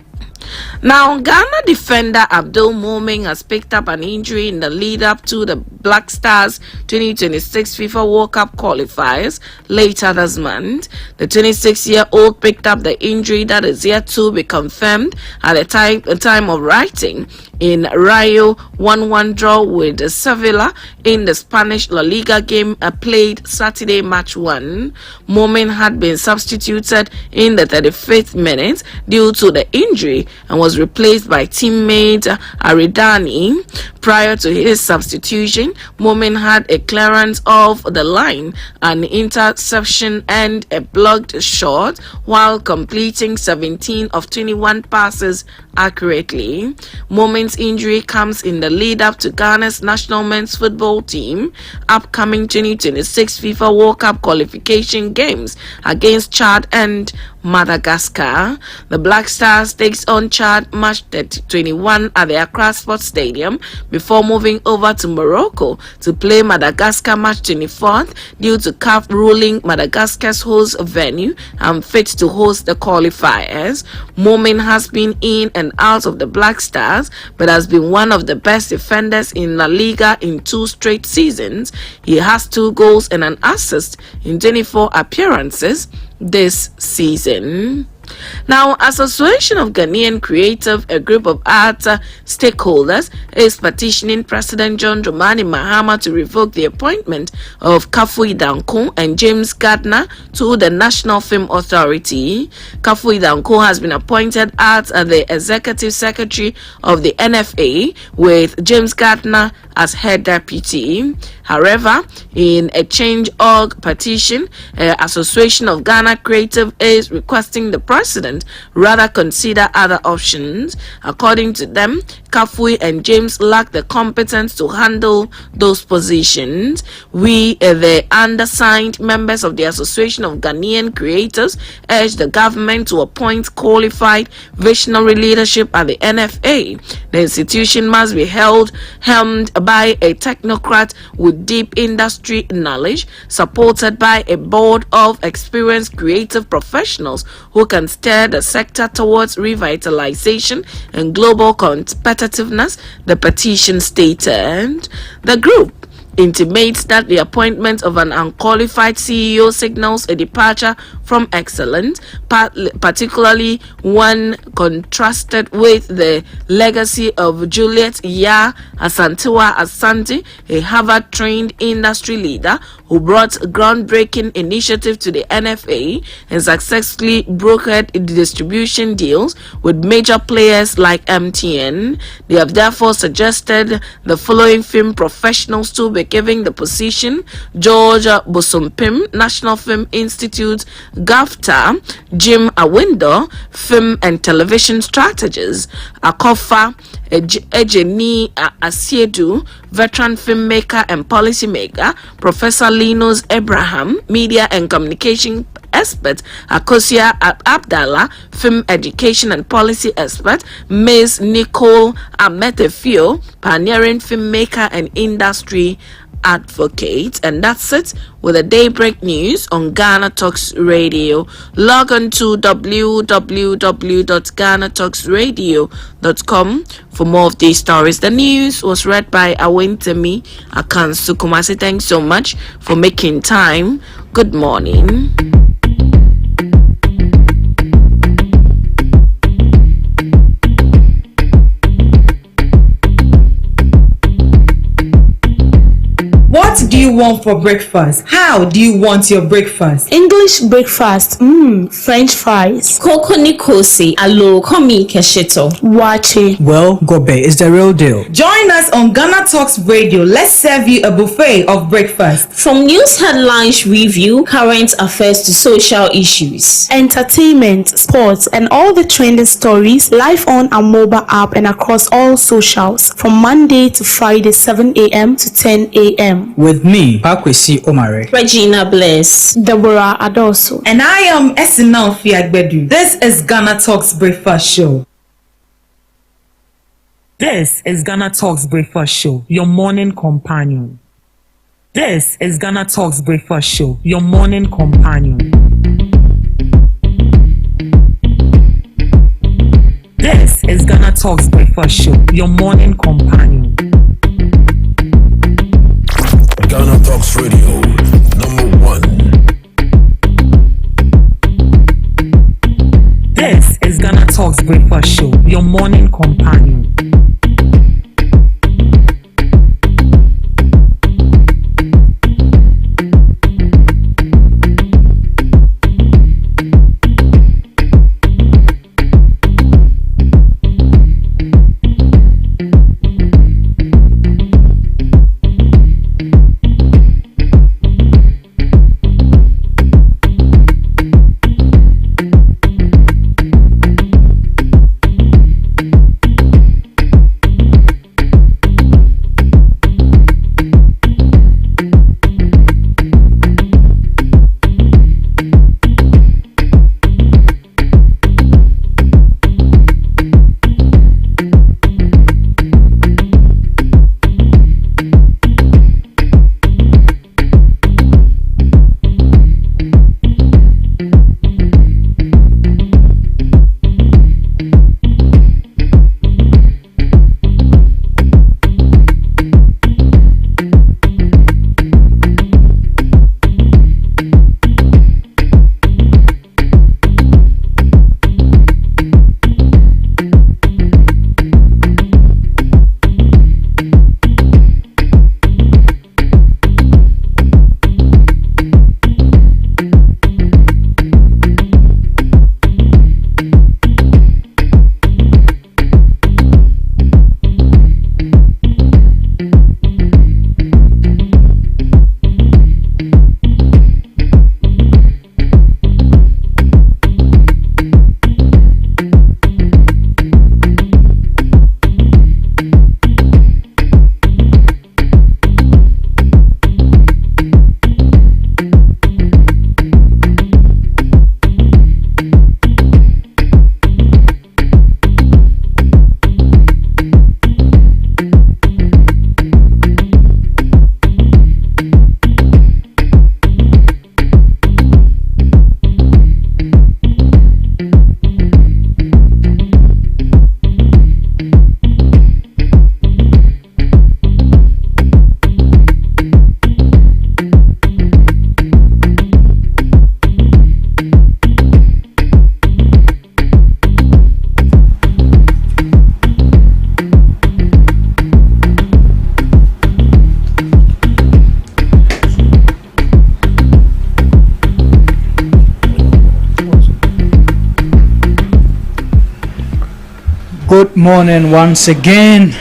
Speaker 6: Now, Ghana defender Abdul Momin has picked up an injury in the lead up to the Black Stars 2026 FIFA World Cup qualifiers later this month. The 26-year-old picked up the injury that is yet to be confirmed at the time of writing in Rio 1-1 draw with Sevilla in the Spanish La Liga game played Saturday match 1. Momin had been substituted in the 35th minute due to the injury and was replaced by teammate Aridani. Prior to his substitution, Momin had a clearance off the line, an interception and a blocked shot while completing 17 of 21 passes accurately. Momin's injury comes in the lead up to Ghana's national men's football team upcoming 2026 FIFA World Cup qualification games against Chad and Madagascar. The Black Stars takes on Chad March 21 at the Accra Sports Stadium before moving over to Morocco to play Madagascar March 24th due to CAF ruling Madagascar's host venue unfit to host the qualifiers. Momin has been in and out of the Black Stars but has been one of the best defenders in La Liga in 2 straight seasons. He has 2 goals and an assist in 24 appearances this season. Now, Association of Ghanaian Creative, a group of art stakeholders, is petitioning President John Dramani Mahama to revoke the appointment of Kafui Danko and James Gardner to the National Film Authority. Kafui Danko has been appointed as the Executive Secretary of the NFA, with James Gardner as head deputy. However, in a change.org petition, Association of Ghana Creative is requesting the president rather consider other options. According to them, Kafui and James lack the competence to handle those positions. We, the undersigned members of the Association of Ghanaian Creators, urge the government to appoint qualified visionary leadership at the NFA. The institution must be helmed by a technocrat with deep industry knowledge, supported by a board of experienced creative professionals who can steer the sector towards revitalization and global competitiveness, the petition stated. The group intimates that the appointment of an unqualified CEO signals a departure from excellence, particularly when contrasted with the legacy of Juliet Ya Asantewa Asante, a Harvard-trained industry leader who brought groundbreaking initiative to the NFA and successfully brokered distribution deals with major players like MTN. They have therefore suggested the following film professionals to be given the position: George Bosompim, National Film Institute, GAFTA; Jim Awindo, Film and Television Strategist; Akofa Ejeni Asiedu, veteran filmmaker and policymaker; Professor Linus Abraham, media and communication expert; Akosia Abdallah, film education and policy expert; Ms. Nicole Ametefio, pioneering filmmaker and industry advocate. And that's it with the Daybreak News on Ghana Talks Radio. Log on to www.ghanatalksradio.com for more of these stories. The news was read by Awentemi Akansu Kumasi. Thanks so much for making time. Good morning.
Speaker 2: What do you want for breakfast? How do you want your breakfast?
Speaker 4: English breakfast, French fries.
Speaker 3: Koko nikosi alo komi kesheto.
Speaker 4: Wache.
Speaker 5: Well, Gobe is the real deal.
Speaker 2: Join us on Ghana Talks Radio. Let's serve you a buffet of breakfast.
Speaker 3: From news headlines review, current affairs to social issues.
Speaker 4: Entertainment, sports, and all the trending stories live on our mobile app and across all socials from Monday to Friday 7 a.m. to 10 a.m.
Speaker 5: With me, Pakwesi Omare,
Speaker 3: Regina Bless,
Speaker 4: Deborah Adoso,
Speaker 2: and I am Esinal Fiagbedu. This is Ghana Talks Breakfast Show. This is Ghana Talks Breakfast Show, your morning companion. This is Ghana Talks Breakfast Show, your morning companion. This is Ghana Talks Breakfast Show, your morning companion.
Speaker 1: Ghana Talks Radio, #1.
Speaker 2: This is Ghana Talks Breakfast Show, your morning companion.
Speaker 5: Good morning once again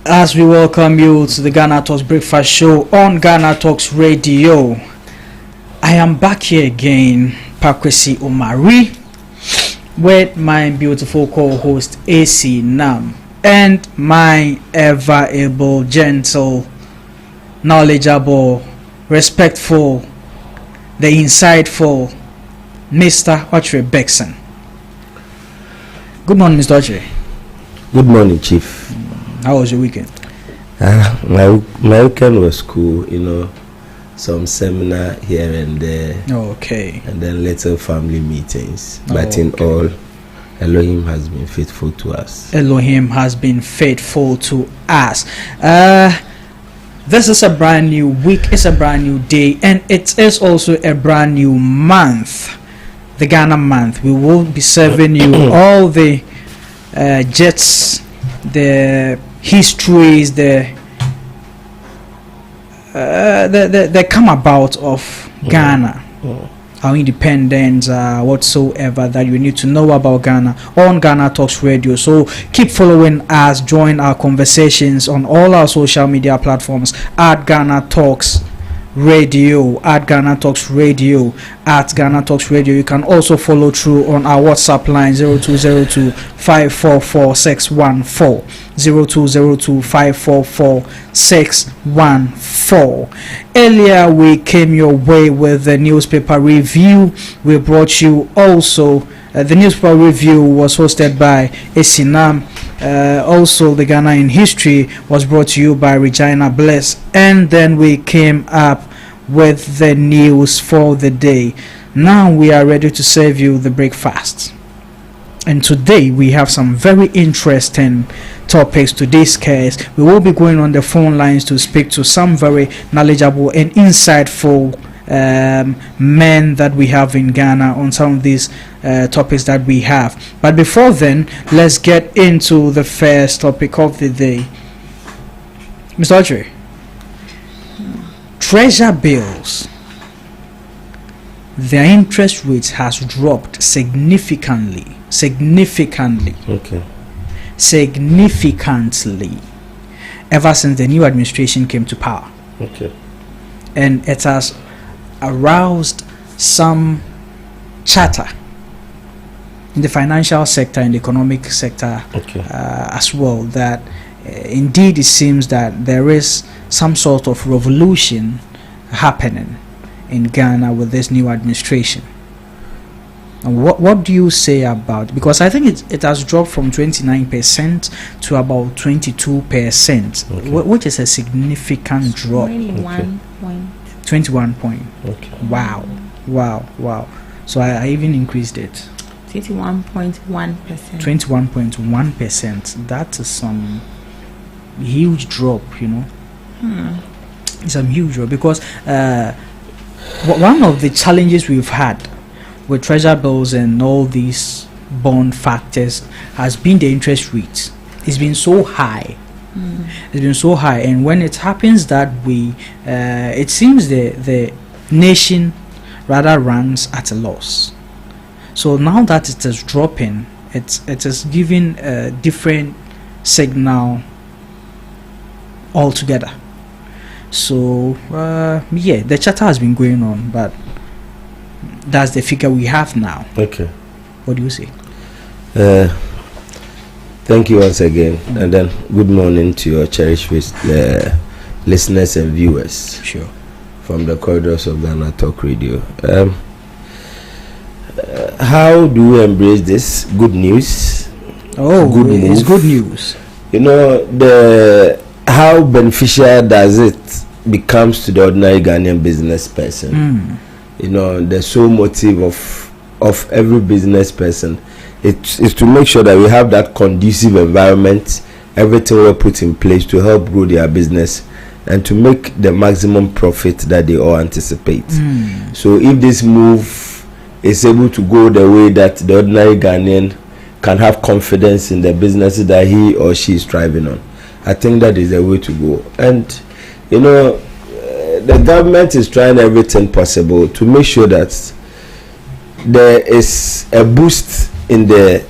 Speaker 5: as we welcome you to the Ghana Talks Breakfast Show on Ghana Talks Radio. I am back here again, Pakwesi Omari, with my beautiful co-host AC Nam and my ever able, gentle, knowledgeable, respectful, the insightful Mr. Ochre Bexon. Good morning, Mr. Ochre.
Speaker 7: Good morning, Chief.
Speaker 5: How was your weekend?
Speaker 7: My weekend was cool, some seminar here and there.
Speaker 5: Okay.
Speaker 7: And then little family meetings. But in all, Elohim has been faithful to us.
Speaker 5: Elohim has been faithful to us. This is a brand new week, it's a brand new day, and it is also a brand new month, the Ghana month. We will be serving you all the jets, the histories, the come about of Ghana, our independence, whatsoever that you need to know about Ghana on Ghana Talks Radio. So keep following us, join our conversations on all our social media platforms at Ghana Talks Radio, at Ghana Talks Radio, at Ghana Talks Radio. You can also follow through on our WhatsApp line 0202 544 614, 0202 544 614. Earlier we came your way with the newspaper review. We brought you also the newspaper review was hosted by Esinam. Also the Ghana in History was brought to you by Regina Bless, and then we came up with the news for the day. Now we are ready to serve you the breakfast, and today we have some very interesting topics to discuss. We will be going on the phone lines to speak to some very knowledgeable and insightful men that we have in Ghana on some of these topics that we have. But before then, let's get into the first topic of the day. Mr. Audrey, treasure bills, their interest rates has dropped significantly.
Speaker 7: Okay.
Speaker 5: Significantly ever since the new administration came to power.
Speaker 7: Okay.
Speaker 5: And it has aroused some chatter in the financial sector, in the economic sector, as well, that indeed it seems that there is some sort of revolution happening in Ghana with this new administration. And what do you say about it? Because I think it has dropped from 29% to about 22%, which is a significant drop. 21 point.
Speaker 7: Okay.
Speaker 5: Wow. So I even increased it.
Speaker 2: 21.1%.
Speaker 5: 21.1%. That is some huge drop, It's a huge drop because one of the challenges we've had with treasure bills and all these bond factors has been the interest rate. It's been so high. It's been so high, and when it happens that way, it seems the nation rather runs at a loss. So now that it is dropping, it is giving a different signal altogether. So the chatter has been going on, but that's the figure we have now.
Speaker 7: Okay.
Speaker 5: What do you say?
Speaker 7: Thank you once again, and then good morning to your cherished listeners and viewers.
Speaker 5: Sure.
Speaker 7: From the corridors of Ghana Talk Radio. How do we embrace this good news?
Speaker 5: It's good news.
Speaker 7: How beneficial does it becomes to the ordinary Ghanaian business person? The sole motive of every business person is to make sure that we have that conducive environment, everything we put in place to help grow their business and to make the maximum profit that they all anticipate. So if this move is able to go the way that the ordinary Ghanaian can have confidence in the businesses that he or she is striving on, I think that is the way to go. And the government is trying everything possible to make sure that there is a boost in the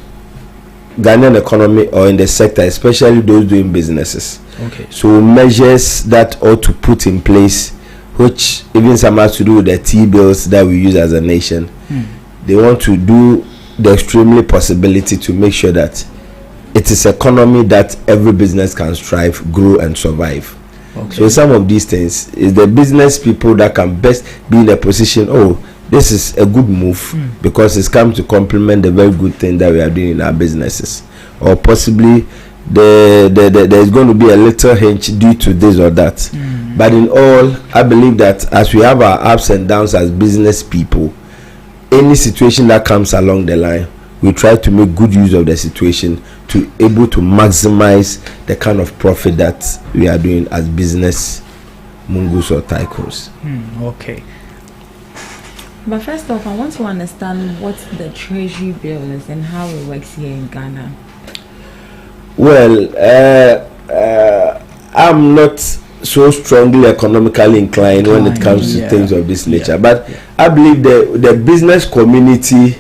Speaker 7: Ghanaian economy or in the sector, especially those doing businesses.
Speaker 5: Okay.
Speaker 7: So measures that ought to put in place, which even some has to do with the T-bills that we use as a nation. They want to do the extremely possibility to make sure that it is economy that every business can strive, grow and survive.
Speaker 5: Okay.
Speaker 7: So some of these things is the business people that can best be in a position, this is a good move because it's come to complement the very good thing that we are doing in our businesses, or possibly there's going to be a little hinge due to this or that. But in all, I believe that as we have our ups and downs as business people, any situation that comes along the line, we try to make good use of the situation to able to maximize the kind of profit that we are doing as business mungus or tycoons.
Speaker 5: Okay.
Speaker 2: But first off, I want to understand what the treasury bill is and how it works here in Ghana.
Speaker 7: Well, I'm not so strongly economically inclined when it comes to things of this nature, but I believe the business community,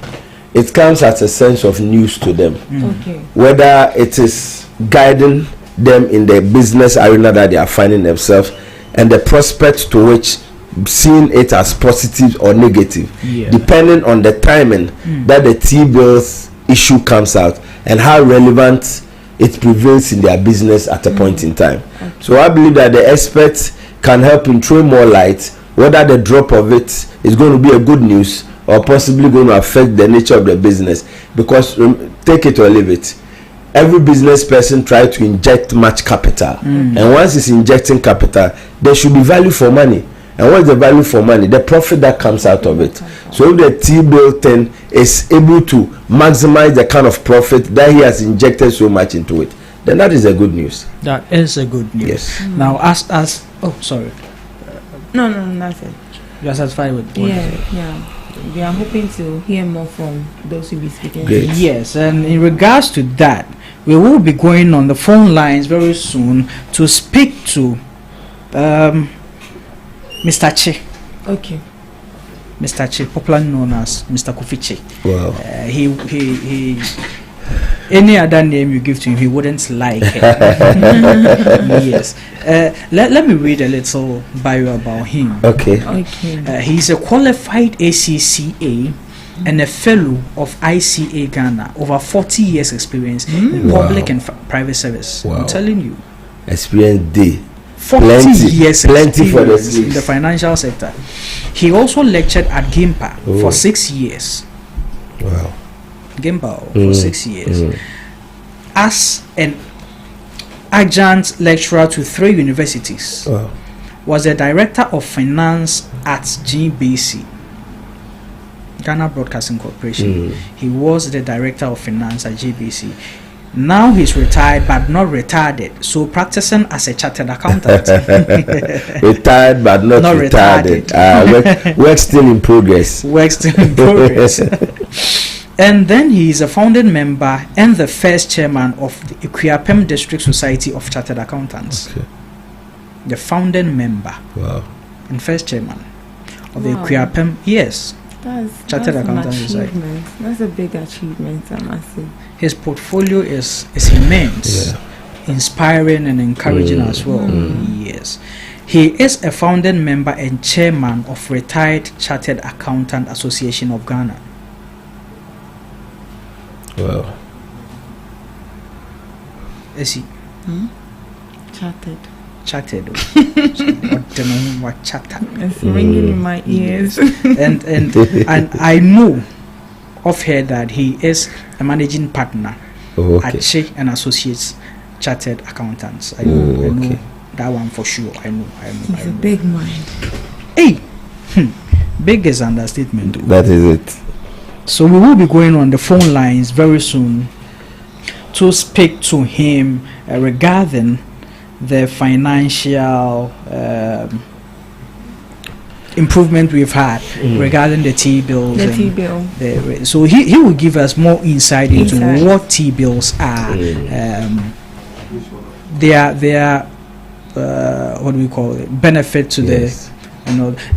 Speaker 7: it comes as a sense of news to them.
Speaker 2: Okay.
Speaker 7: Whether it is guiding them in the business arena that they are finding themselves, and the prospect to which seeing it as positive or negative, depending on the timing that the T-bills issue comes out and how relevant it prevails in their business at a point in time. So I believe that the experts can help in throwing more light whether the drop of it is going to be a good news or possibly going to affect the nature of the business, because take it or leave it, every business person tries to inject much capital, and once it's injecting capital, there should be value for money. And what's the value for money? The profit that comes out of it. So if the T-bill 10 is able to maximize the kind of profit that he has injected so much into it, then that is a good news.
Speaker 5: That is a good news.
Speaker 7: Yes.
Speaker 5: Now, as oh, sorry.
Speaker 2: No, that's it.
Speaker 5: You are satisfied with what?
Speaker 2: Yeah. We are hoping to hear more from those who will be speaking.
Speaker 7: Great.
Speaker 5: Yes, and in regards to that, we will be going on the phone lines very soon to speak to Mr. Che.
Speaker 2: Okay.
Speaker 5: Mr. Che, popularly known as Mr. Kofi Che.
Speaker 7: Wow.
Speaker 5: He any other name you give to him, he wouldn't like it. Yes. Let me read a little bio about him.
Speaker 7: Okay.
Speaker 5: He's a qualified ACCA and a fellow of ICA Ghana, over 40 years experience in public and private service.
Speaker 7: Wow.
Speaker 5: I'm telling you.
Speaker 7: Experience day.
Speaker 5: 40 years
Speaker 7: plenty for the
Speaker 5: experience in the financial sector. He also lectured at GIMPA for 6 years.
Speaker 7: Wow.
Speaker 5: GIMPA for 6 years. As an adjunct lecturer to 3 universities.
Speaker 7: Wow.
Speaker 5: Was the director of finance at GBC, Ghana Broadcasting Corporation. He was the director of finance at GBC. Now he's retired, but not retarded. So practicing as a chartered accountant.
Speaker 7: Retired, but not retarded. Work still in progress.
Speaker 5: Work still in progress. And then he is a founding member and the first chairman of the Ikuapem District Society of Chartered Accountants.
Speaker 7: Okay.
Speaker 5: The founding member.
Speaker 7: Wow.
Speaker 5: And first chairman of the Ikuapem. Yes. Chartered Accountants Society.
Speaker 2: That's a big achievement, I must say.
Speaker 5: His portfolio is immense, inspiring and encouraging as well. Yes. He is a founding member and chairman of Retired Chartered Accountant Association of Ghana.
Speaker 7: Wow.
Speaker 5: Is he?
Speaker 2: Chartered. It's ringing in my ears.
Speaker 5: and I know of her that he is a managing partner at Che and Associates Chartered Accountants. I know that one for sure. I know.
Speaker 2: He's a big mind.
Speaker 5: Hey, big is understatement.
Speaker 7: That is it.
Speaker 5: So we will be going on the phone lines very soon to speak to him regarding the financial improvement we've had regarding the T-bills.
Speaker 2: The T-bill.
Speaker 5: So he will give us more insight into what T-bills are. They are what do we call it? Benefit to the.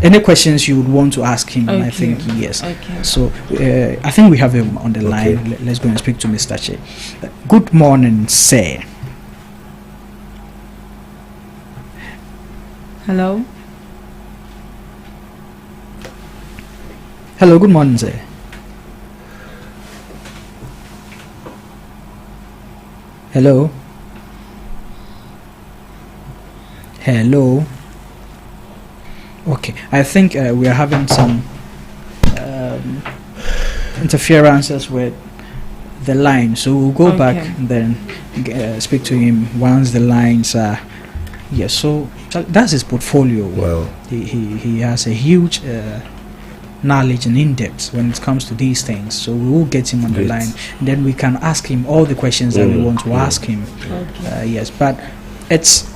Speaker 5: Any questions you would want to ask him, I think yes.
Speaker 2: Okay.
Speaker 5: So I think we have him on the line. Let's go and speak to Mr. Che. Good morning, sir.
Speaker 2: Hello.
Speaker 5: Hello, good morning, sir. Hello. Okay, I think we are having some interferences with the line. So we'll go back and then speak to him once the lines are. Yes, so that's his portfolio.
Speaker 7: Wow.
Speaker 5: He has a huge knowledge and in-depth when it comes to these things. So we will get him on the line. Then we can ask him all the questions that we want to ask him. Yes, but it's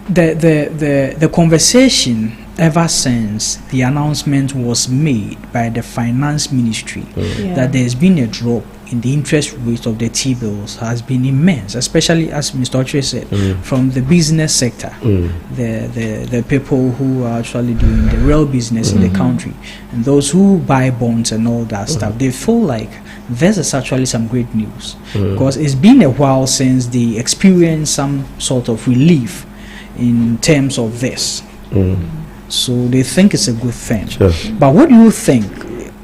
Speaker 5: the conversation ever since the announcement was made by the finance ministry that there's been a drop in the interest rate of the T-bills has been immense, especially, as Mr. Oche said, from the business sector, the people who are actually doing the real business in the country, and those who buy bonds and all that stuff. They feel like this is actually some great news, because it's been a while since they experienced some sort of relief in terms of this. So they think it's a good thing. But what do you think?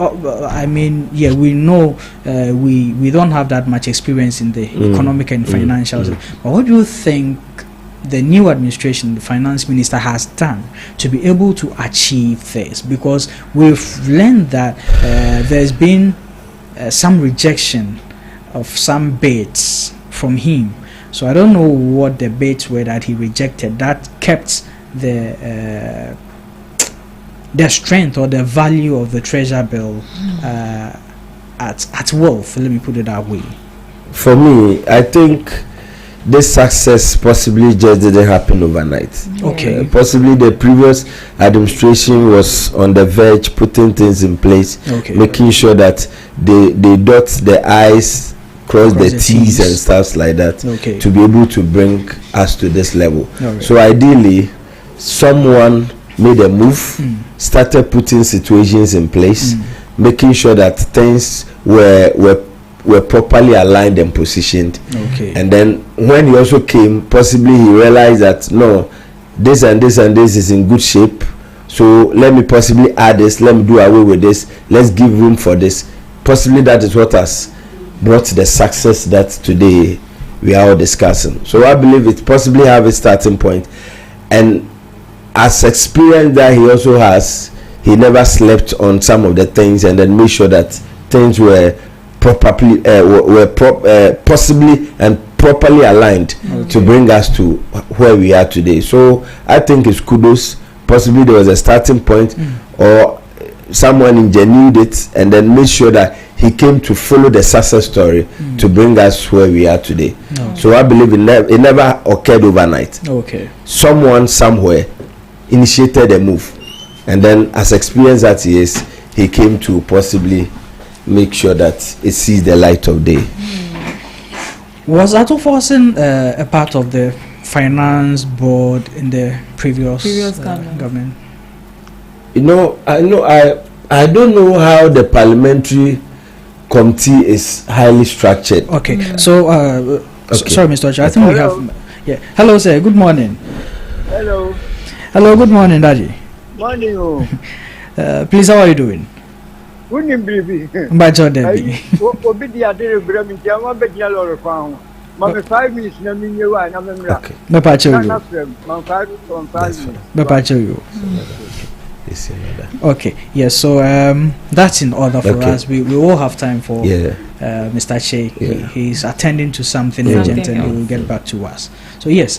Speaker 5: I mean, we know we don't have that much experience in the economic and financial. But what do you think the new administration, the finance minister, has done to be able to achieve this? Because we've learned that there's been some rejection of some bids from him. So I don't know what the bids were that he rejected that kept the strength or the value of the treasure bill at wealth. Let me put it that way.
Speaker 7: For me, I think this success possibly just didn't happen overnight. Possibly the previous administration was on the verge, putting things in place, making sure that they dot the I's, cross the T's and stuff like that, to be able to bring us to this level. So ideally, someone made a move, started putting situations in place, making sure that things were properly aligned and positioned. And then when he also came, possibly he realized that no, this and this and this is in good shape, so let me possibly add this, let me do away with this, let's give room for this. Possibly that is what has brought the success that today we are all discussing. So I believe it possibly have a starting point, and as experience that he also has, he never slept on some of the things and then made sure that things were properly possibly and properly aligned to bring us to where we are today. So I think it's kudos. Possibly there was a starting point, or someone engineered it and then made sure that he came to follow the success story to bring us where we are today. So I believe it never occurred overnight. Someone somewhere initiated a move, and then as experienced as he is, he came to possibly make sure that it sees the light of day.
Speaker 5: Was Ato Forsen a part of the finance board in the previous government?
Speaker 7: I don't know how the parliamentary committee is highly structured.
Speaker 5: So sorry, Mr. Oche, I think we have hello sir, good morning. Hello, good morning, Daddy.
Speaker 8: Morning.
Speaker 5: Please, how are you doing?
Speaker 8: Good evening, baby.
Speaker 5: By John Debbie.
Speaker 8: Obi di ade gram ntia ma be dia lor fa ho. Ma me 5 minutes na mi nyewa na me mra.
Speaker 5: Me pa chew you.
Speaker 8: Ma 5 minutes.
Speaker 5: Me pa chew you. Okay, yes, so that's in order for us. We all have time for Mr. Che. He's attending to something urgent and he will get back to us. So yes,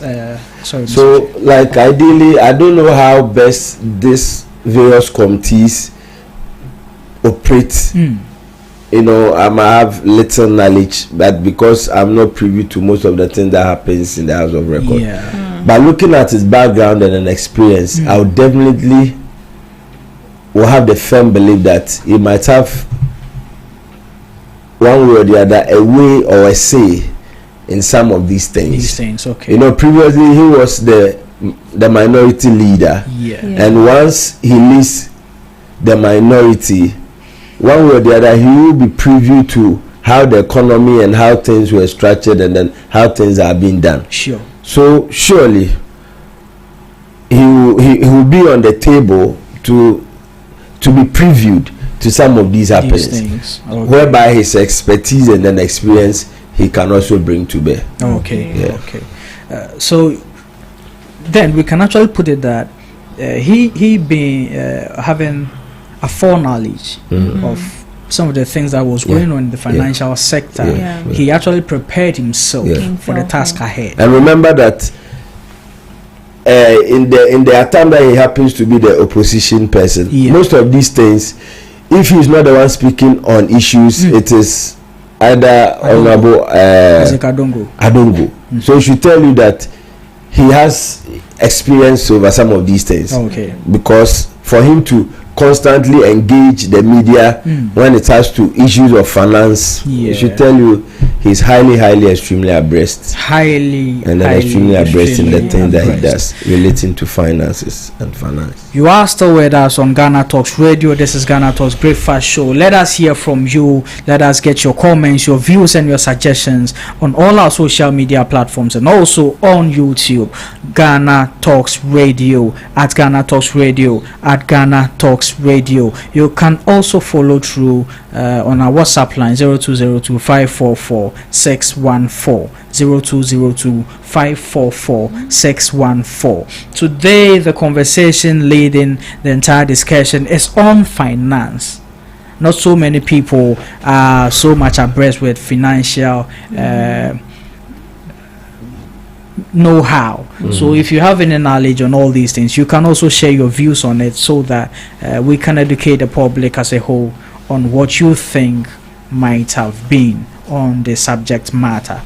Speaker 5: sorry.
Speaker 7: So like ideally, I don't know how best these various committees operate. I might have little knowledge, but because I'm not privy to most of the things that happens in the House of Record. But looking at his background and an experience, I would definitely will have the firm belief that he might have one way or the other a way or a say in some of these things. Previously he was the minority leader, and once he leads the minority, one way or the other he will be privy to how the economy and how things were structured and then how things are being done. So surely he will be on the table to be previewed to some of these happenings, whereby his expertise and then experience he can also bring to bear.
Speaker 5: So then we can actually put it that he being having a foreknowledge of some of the things that was going on in the financial sector, he actually prepared himself for the task ahead.
Speaker 7: And remember that in the time that he happens to be the opposition person, most of these things, if he's not the one speaking on issues, it is either Honorable Adongo. So he should tell you that he has experience over some of these things. Because for him to constantly engage the media when it has to issues of finance, he should tell you he's highly extremely abreast. Extremely abreast in the thing that he does relating to finances and finance.
Speaker 5: You are still with us on Ghana Talks Radio. This is Ghana Talks Breakfast Show. Let us hear from you. Let us get your comments, your views, and your suggestions on all our social media platforms and also on YouTube. Ghana Talks Radio, at Ghana Talks Radio, at Ghana Talks Radio. You can also follow through on our WhatsApp line 0202 544 614 0202 544 614. Today the conversation leading the entire discussion is on finance. Not so many people are so much abreast with financial know-how. So if you have any knowledge on all these things, you can also share your views on it so that we can educate the public as a whole on what you think might have been on the subject matter.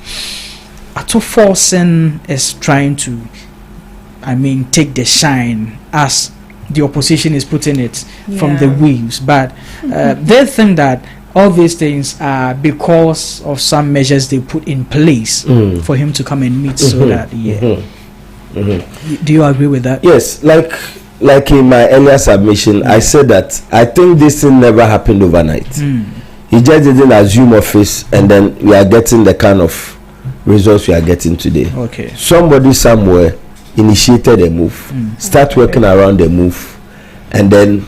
Speaker 5: Ato Forsen is trying to, take the shine, as the opposition is putting it, from the waves, but they think that all these things are because of some measures they put in place for him to come and meet. So that do you agree with that?
Speaker 7: Yes, like in my earlier submission, I said that I think this thing never happened overnight. He just didn't assume office, and then we are getting the kind of results we are getting today. Somebody somewhere initiated a move, start working around the move, and then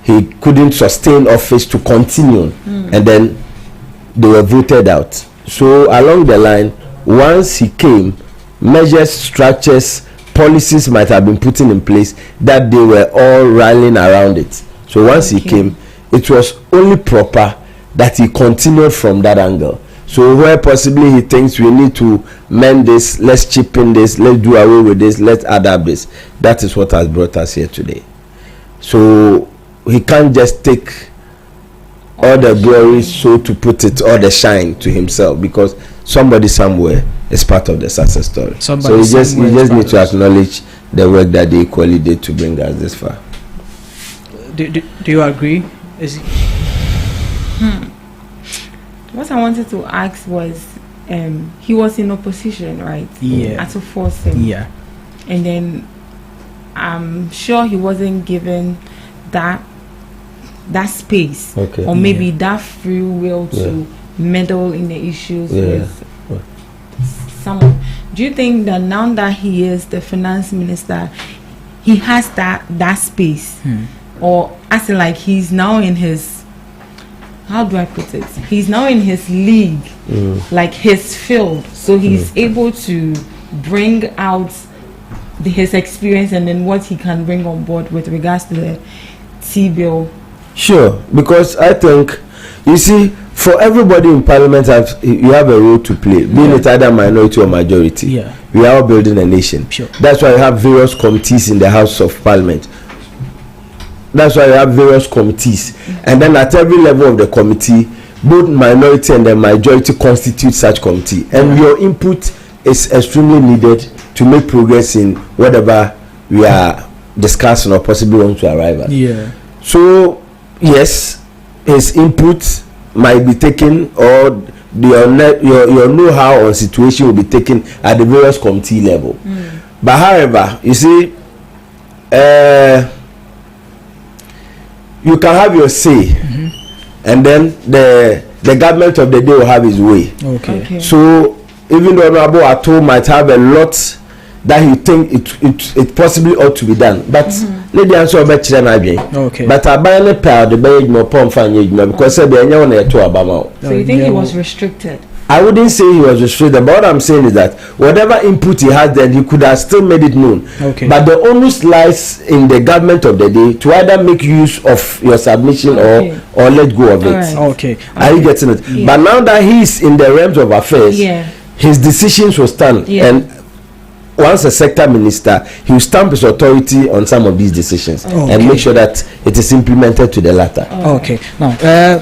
Speaker 7: he couldn't sustain office to continue, and then they were voted out. So along the line, once he came, measures, structures, policies might have been put in place that they were all rallying around it. So once he came, it was only proper that he continued from that angle. So where possibly he thinks we need to mend this, let's chip in this, let's do away with this, let's adapt this, that is what has brought us here today. So he can't just take all the glory, so to put it, all the shine to himself, because somebody somewhere is part of the success story. So you just need to acknowledge the work that they equally did to bring us this far.
Speaker 5: Do you agree?
Speaker 2: What I wanted to ask was, he was in opposition, right? At a forcing. And then I'm sure he wasn't given that space, or maybe that free will to meddle in the issues with someone. Do you think that now that he is the finance minister, he has that space, or as in like he's now in his, how do I put it? He's now in his league, like his field, so he's able to bring out his experience and then what he can bring on board with regards to the T-bill.
Speaker 7: Sure, because I think, you see, for everybody in parliament, you have a role to play, being it either minority or majority. We are all building a nation. That's why you have various committees in the House of Parliament. That's why you have various committees, and then at every level of the committee, both minority and the majority constitute such committee, and your input is extremely needed to make progress in whatever we are discussing or possibly want to arrive at. So yes, his input might be taken, or your know-how on situation will be taken at the various committee level. But however, you see, you can have your say, and then the government of the day will have his way. So even though Honorable Ato might have a lot that he think it possibly ought to be done, but lady answer better than I. But I buy the power the bay more pump fan because said the anyone to Obama.
Speaker 2: So you think he was restricted?
Speaker 7: I wouldn't say he was restricted, but what I'm saying is that whatever input he had, then he could have still made it known.
Speaker 5: Okay.
Speaker 7: But the onus lies in the government of the day to either make use of your submission or let go of it.
Speaker 2: Right.
Speaker 5: Okay.
Speaker 7: Are you getting it?
Speaker 2: Yeah.
Speaker 7: But now that he's in the realms of affairs, his decisions will stand.
Speaker 2: Yeah.
Speaker 7: And once a sector minister, he will stamp his authority on some of these decisions and make sure that it is implemented to the latter.
Speaker 5: Okay. Now,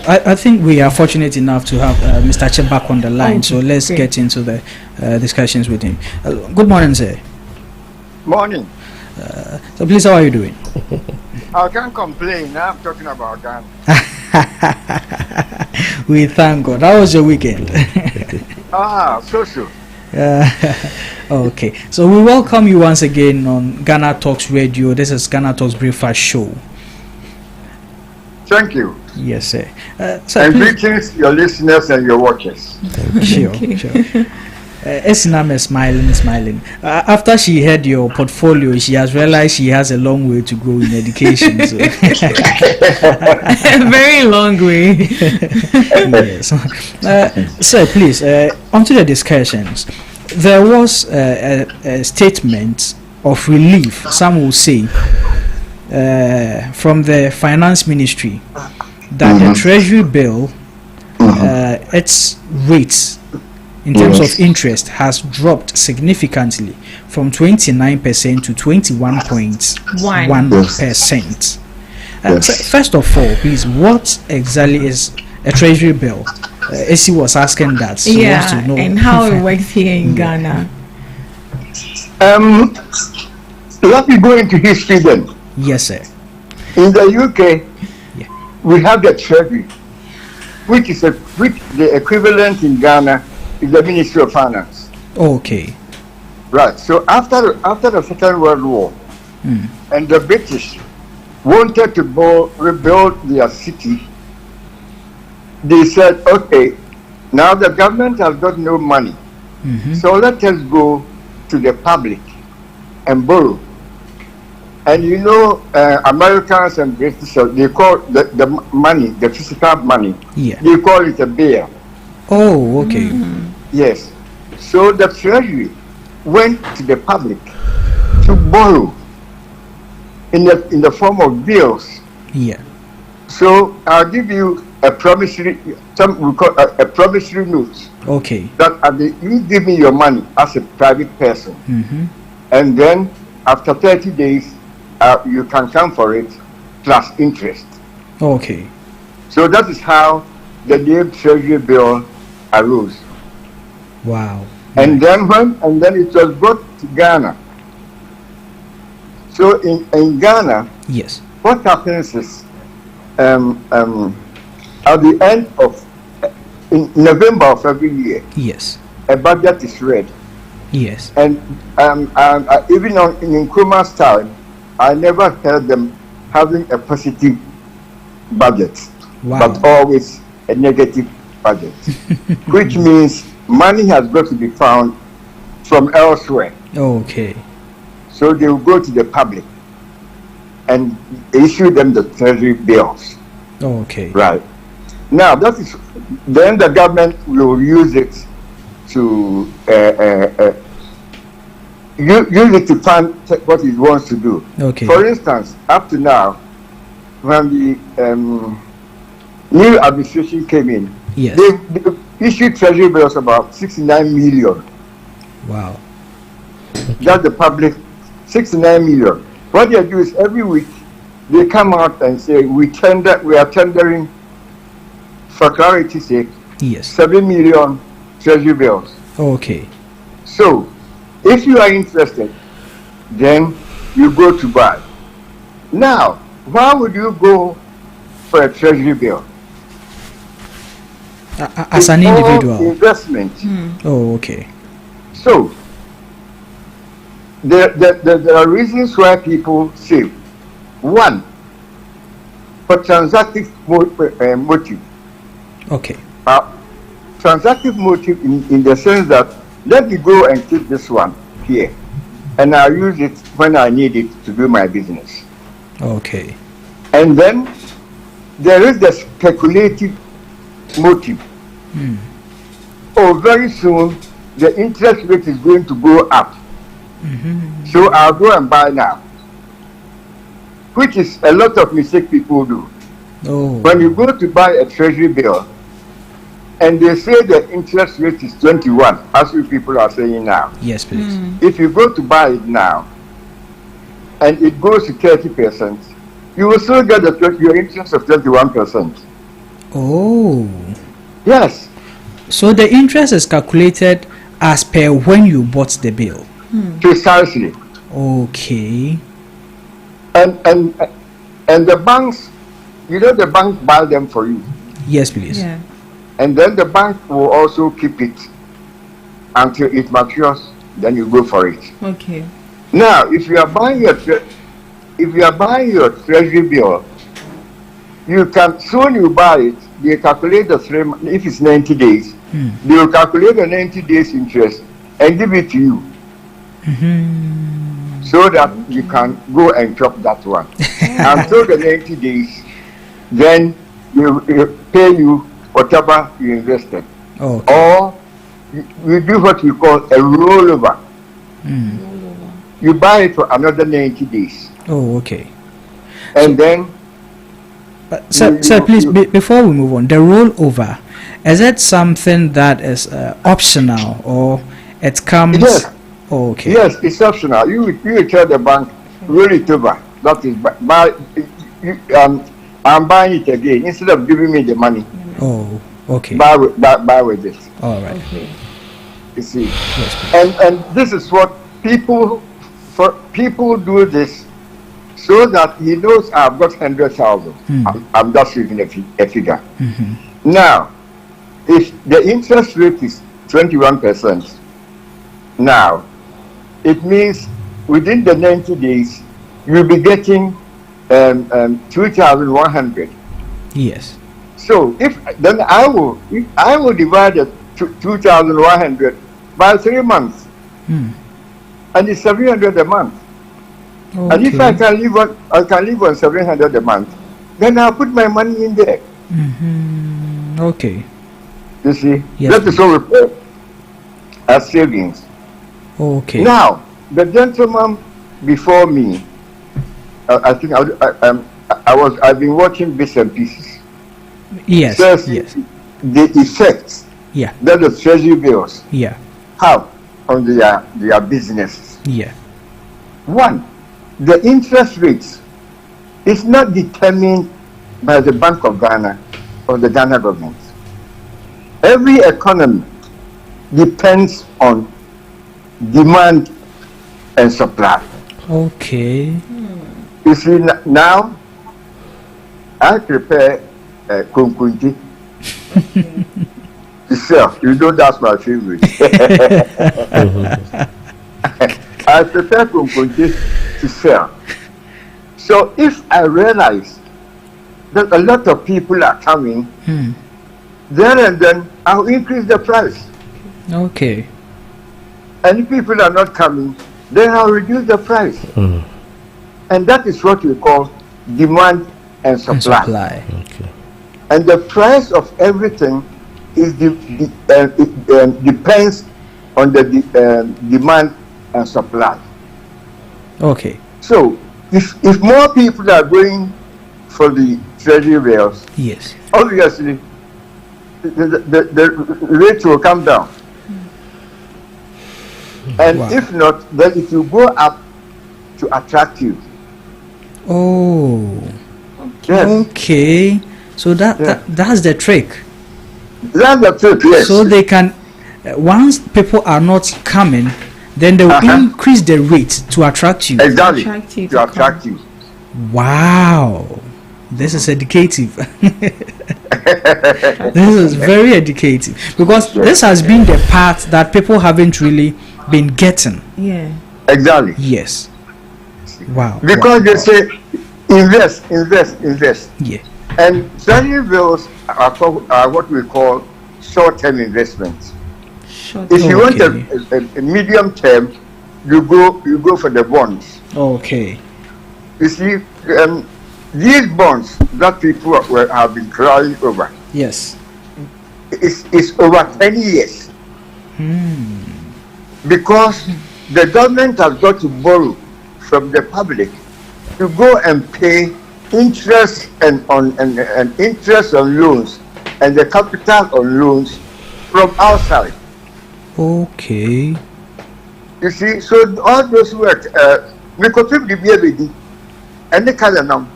Speaker 5: I think we are fortunate enough to have Mr. Che back on the line. So let's get into the discussions with him. Good morning, sir.
Speaker 8: Morning.
Speaker 5: So please, how are you doing?
Speaker 8: I can't complain. I'm talking about that.
Speaker 5: We thank God. How was your weekend?
Speaker 8: So.
Speaker 5: Okay, so we welcome you once again on Ghana Talks Radio. This is Ghana Talks Breakfast Show.
Speaker 8: Thank you.
Speaker 5: Yes, sir.
Speaker 8: And greetings your listeners and your watchers.
Speaker 5: Sure. Esinam is smiling. After she heard your portfolio, she has realized she has a long way to go in education. So.
Speaker 2: A very long way.
Speaker 5: Yes. Sir, please, onto the discussions. There was a statement of relief, some will say, from the finance ministry that the treasury bill, its rates in terms of interest has dropped significantly from 29% to 21.1%. So first of all, please, what exactly is a treasury bill? Essie was asking that. So wants to know.
Speaker 2: And how it works here in Ghana.
Speaker 8: Let me go into history then.
Speaker 5: Yes, sir.
Speaker 8: In the UK, we have the Treasury, which the equivalent in Ghana is the Ministry of Finance.
Speaker 5: Okay.
Speaker 8: Right. So after the Second World War, and the British wanted to rebuild their city, they said, okay, now the government has got no money, so let us go to the public and borrow. And you know, Americans and British, they call the money, the physical money, they call it a bill.
Speaker 5: Oh, okay.
Speaker 8: Yes. So the Treasury went to the public to borrow in the form of bills.
Speaker 5: Yeah.
Speaker 8: So I'll give you a promissory, we call a promissory note.
Speaker 5: Okay.
Speaker 8: That you give me your money as a private person, and then after 30 days, you can come for it plus interest.
Speaker 5: Okay.
Speaker 8: So that is how the name Treasury bill arose.
Speaker 5: Wow.
Speaker 8: And then it was brought to Ghana. So in Ghana,
Speaker 5: yes,
Speaker 8: what happens is at the end of in November of every year,
Speaker 5: yes,
Speaker 8: a budget is read.
Speaker 5: Yes.
Speaker 8: And even in Nkrumah's time, I never heard them having a positive budget, but always a negative budget, which means money has got to be found from elsewhere.
Speaker 5: Okay.
Speaker 8: So they will go to the public and issue them the treasury bills.
Speaker 5: Okay.
Speaker 8: Right. Now then the government will use it to use it to fund what it wants to do.
Speaker 5: Okay.
Speaker 8: For instance, up to now, when the new administration came in,
Speaker 5: yes,
Speaker 8: they issued treasury bills about 69 million.
Speaker 5: Wow.
Speaker 8: That's the public, 69 million. What they do is every week they come out and say we are tendering, for clarity's sake,
Speaker 5: yes,
Speaker 8: 7 million treasury bills.
Speaker 5: Okay.
Speaker 8: So if you are interested, then you go to buy. Now, why would you go for a treasury bill?
Speaker 5: As an individual?
Speaker 8: Investment.
Speaker 5: Oh, okay.
Speaker 8: So, there are reasons why people save. One, for transactive motive.
Speaker 5: Okay.
Speaker 8: Transactive motive in the sense that let me go and keep this one here, and I'll use it when I need it to do my business.
Speaker 5: Okay.
Speaker 8: And then there is the speculative motive. oh, very soon the interest rate is going to go up. So I'll go and buy now. Which is a lot of mistake people do.
Speaker 5: Oh.
Speaker 8: When you go to buy a treasury bill and they say the interest rate is 21, as you people are saying now.
Speaker 5: Yes, please.
Speaker 8: If you go to buy it now and it goes to 30%, you will still get your interest of 21%.
Speaker 5: Oh.
Speaker 8: Yes.
Speaker 5: So the interest is calculated as per when you bought the bill.
Speaker 8: Precisely.
Speaker 5: Okay.
Speaker 8: And the banks, you know, the bank buy them for you.
Speaker 5: Yes, please.
Speaker 2: Yeah.
Speaker 8: And then the bank will also keep it until it matures. Then you go for it.
Speaker 2: Okay.
Speaker 8: Now, if you are buying your treasury bill, you can, soon you buy it, they calculate the 3 months. If it's 90 days, they will calculate the 90 days interest and give it to you, so that you can go and chop that one. Until the 90 days, then you pay you whatever you invested.
Speaker 5: Okay.
Speaker 8: Or you do what we call a rollover. You buy it for another 90 days.
Speaker 5: Oh, okay.
Speaker 8: And then
Speaker 5: Sir, please, before we move on, the rollover, is it something that is optional, or it comes?
Speaker 8: Yes.
Speaker 5: Oh, okay.
Speaker 8: Yes, it's optional. You tell the bank, roll it over. That is, I'm buying it again instead of giving me the money.
Speaker 5: Oh, okay.
Speaker 8: Buy with it.
Speaker 5: All right.
Speaker 2: Okay.
Speaker 8: You see,
Speaker 5: Yes,
Speaker 8: and this is what people do this, so that he knows I've got 100,000. I'm just giving a figure. Now, if the interest rate is 21%, now it means within the 90 days you'll be getting 2,100.
Speaker 5: Yes.
Speaker 8: So then I will divide the 2,100 by 3 months, and it's 700 a month.
Speaker 5: Okay.
Speaker 8: And if I can live on 700 a month, then I'll put my money in there.
Speaker 5: Okay.
Speaker 8: You see,
Speaker 5: Yes,
Speaker 8: that is what we call as savings.
Speaker 5: Okay.
Speaker 8: Now, the gentleman before me, I think I've been watching bits and pieces.
Speaker 5: Yes.
Speaker 8: Says
Speaker 5: Yes.
Speaker 8: the effects
Speaker 5: Yeah.
Speaker 8: that the treasury bills
Speaker 5: Yeah.
Speaker 8: have on their businesses.
Speaker 5: Yeah.
Speaker 8: One, the interest rates is not determined by the Bank of Ghana or the Ghana government. Every economy depends on demand and supply.
Speaker 5: Okay.
Speaker 8: You see, now I prepare kunkunti to sell. You know that's my favorite. I prepare kunkunti to sell. So if I realize that a lot of people are coming, then and then I'll increase the price.
Speaker 5: Okay.
Speaker 8: And if people are not coming, then I'll reduce the price. And that is what we call demand and supply.
Speaker 5: And supply.
Speaker 7: Okay.
Speaker 8: And the price of everything is depends on the demand and supply.
Speaker 5: Okay.
Speaker 8: So if more people are going for the treasury bills,
Speaker 5: Yes.
Speaker 8: obviously the rate will come down. And
Speaker 5: Wow.
Speaker 8: if not, then it will go up to attract you.
Speaker 5: Oh.
Speaker 8: Yes.
Speaker 5: Okay. So that's the trick.
Speaker 8: That's the truth, yes.
Speaker 5: So they can, once people are not coming, then they will increase the rate to attract you.
Speaker 8: Exactly.
Speaker 2: Attract you
Speaker 8: To attract you.
Speaker 5: Wow. This is educative. This is very educative, because this has been the part that people haven't really been getting.
Speaker 2: Yeah.
Speaker 8: Exactly.
Speaker 5: Yes. Wow.
Speaker 8: Because
Speaker 5: wow.
Speaker 8: they say invest.
Speaker 5: Yeah.
Speaker 8: And treasury bills are what we call short-term investments. If you want a medium term, you go for the bonds.
Speaker 5: Okay.
Speaker 8: You see, these bonds that people have been crying over,
Speaker 5: Yes.
Speaker 8: it's over 10 years. Because the government has got to borrow from the public to go and pay interest and interest on loans and the capital on loans from outside.
Speaker 5: Okay.
Speaker 8: You see, so all those work, we could the baby and the color now.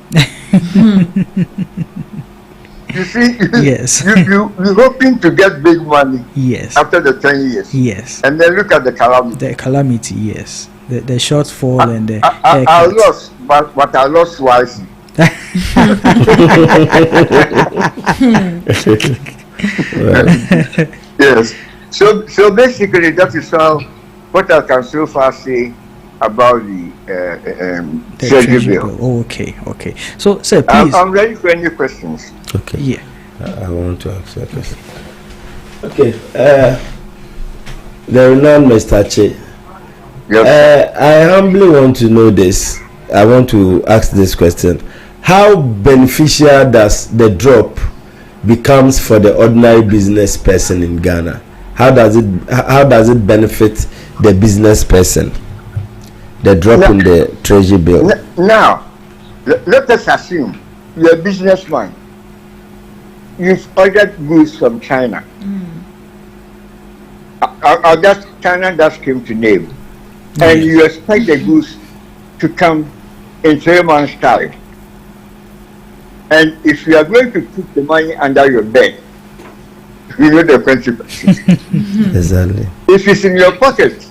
Speaker 8: You see,
Speaker 5: yes.
Speaker 8: you're hoping to get big money.
Speaker 5: Yes.
Speaker 8: After the 10 years.
Speaker 5: Yes.
Speaker 8: And then look at the calamity.
Speaker 5: The calamity, yes. The shortfall and the
Speaker 8: I lost, but I lost wisely. Yes. So basically, that is all what I can so far say about the treasury bill.
Speaker 5: Oh, okay. So, sir, please.
Speaker 8: I'm ready for any questions.
Speaker 7: Okay.
Speaker 5: Yeah.
Speaker 7: I want to ask a question. Okay. The renowned Mr. Che.
Speaker 8: Yes.
Speaker 7: I humbly want to know this. I want to ask this question. How beneficial does the drop becomes for the ordinary business person in Ghana? How does it benefit the business person? The drop in the treasury bill.
Speaker 8: Now, let us assume you're a businessman. You've ordered goods from China. China just came to name. And you expect the goods to come in 3 months' time. And if you are going to put the money under your bed, you know the consequences.
Speaker 7: Exactly.
Speaker 8: If it's in your pocket,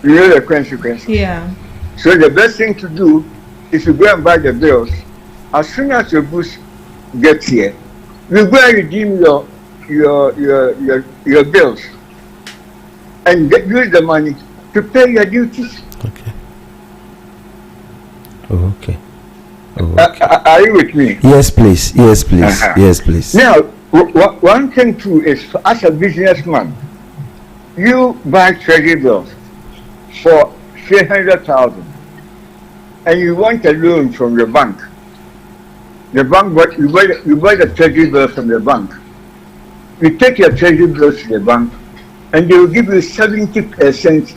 Speaker 8: you know the consequences.
Speaker 2: Yeah.
Speaker 8: So the best thing to do is to go and buy the bills. As soon as your goods get here, you go and redeem your bills and use the money to pay your duties.
Speaker 7: Okay. Okay.
Speaker 8: Are you with me?
Speaker 7: Yes, please. Yes, please. Yes, please.
Speaker 8: Now, one thing too is, as a businessman, you buy treasury bills for 300,000, and you want a loan from the bank. The bank, you buy the treasury bills from the bank. You take your treasury bills to the bank, and they will give you 70%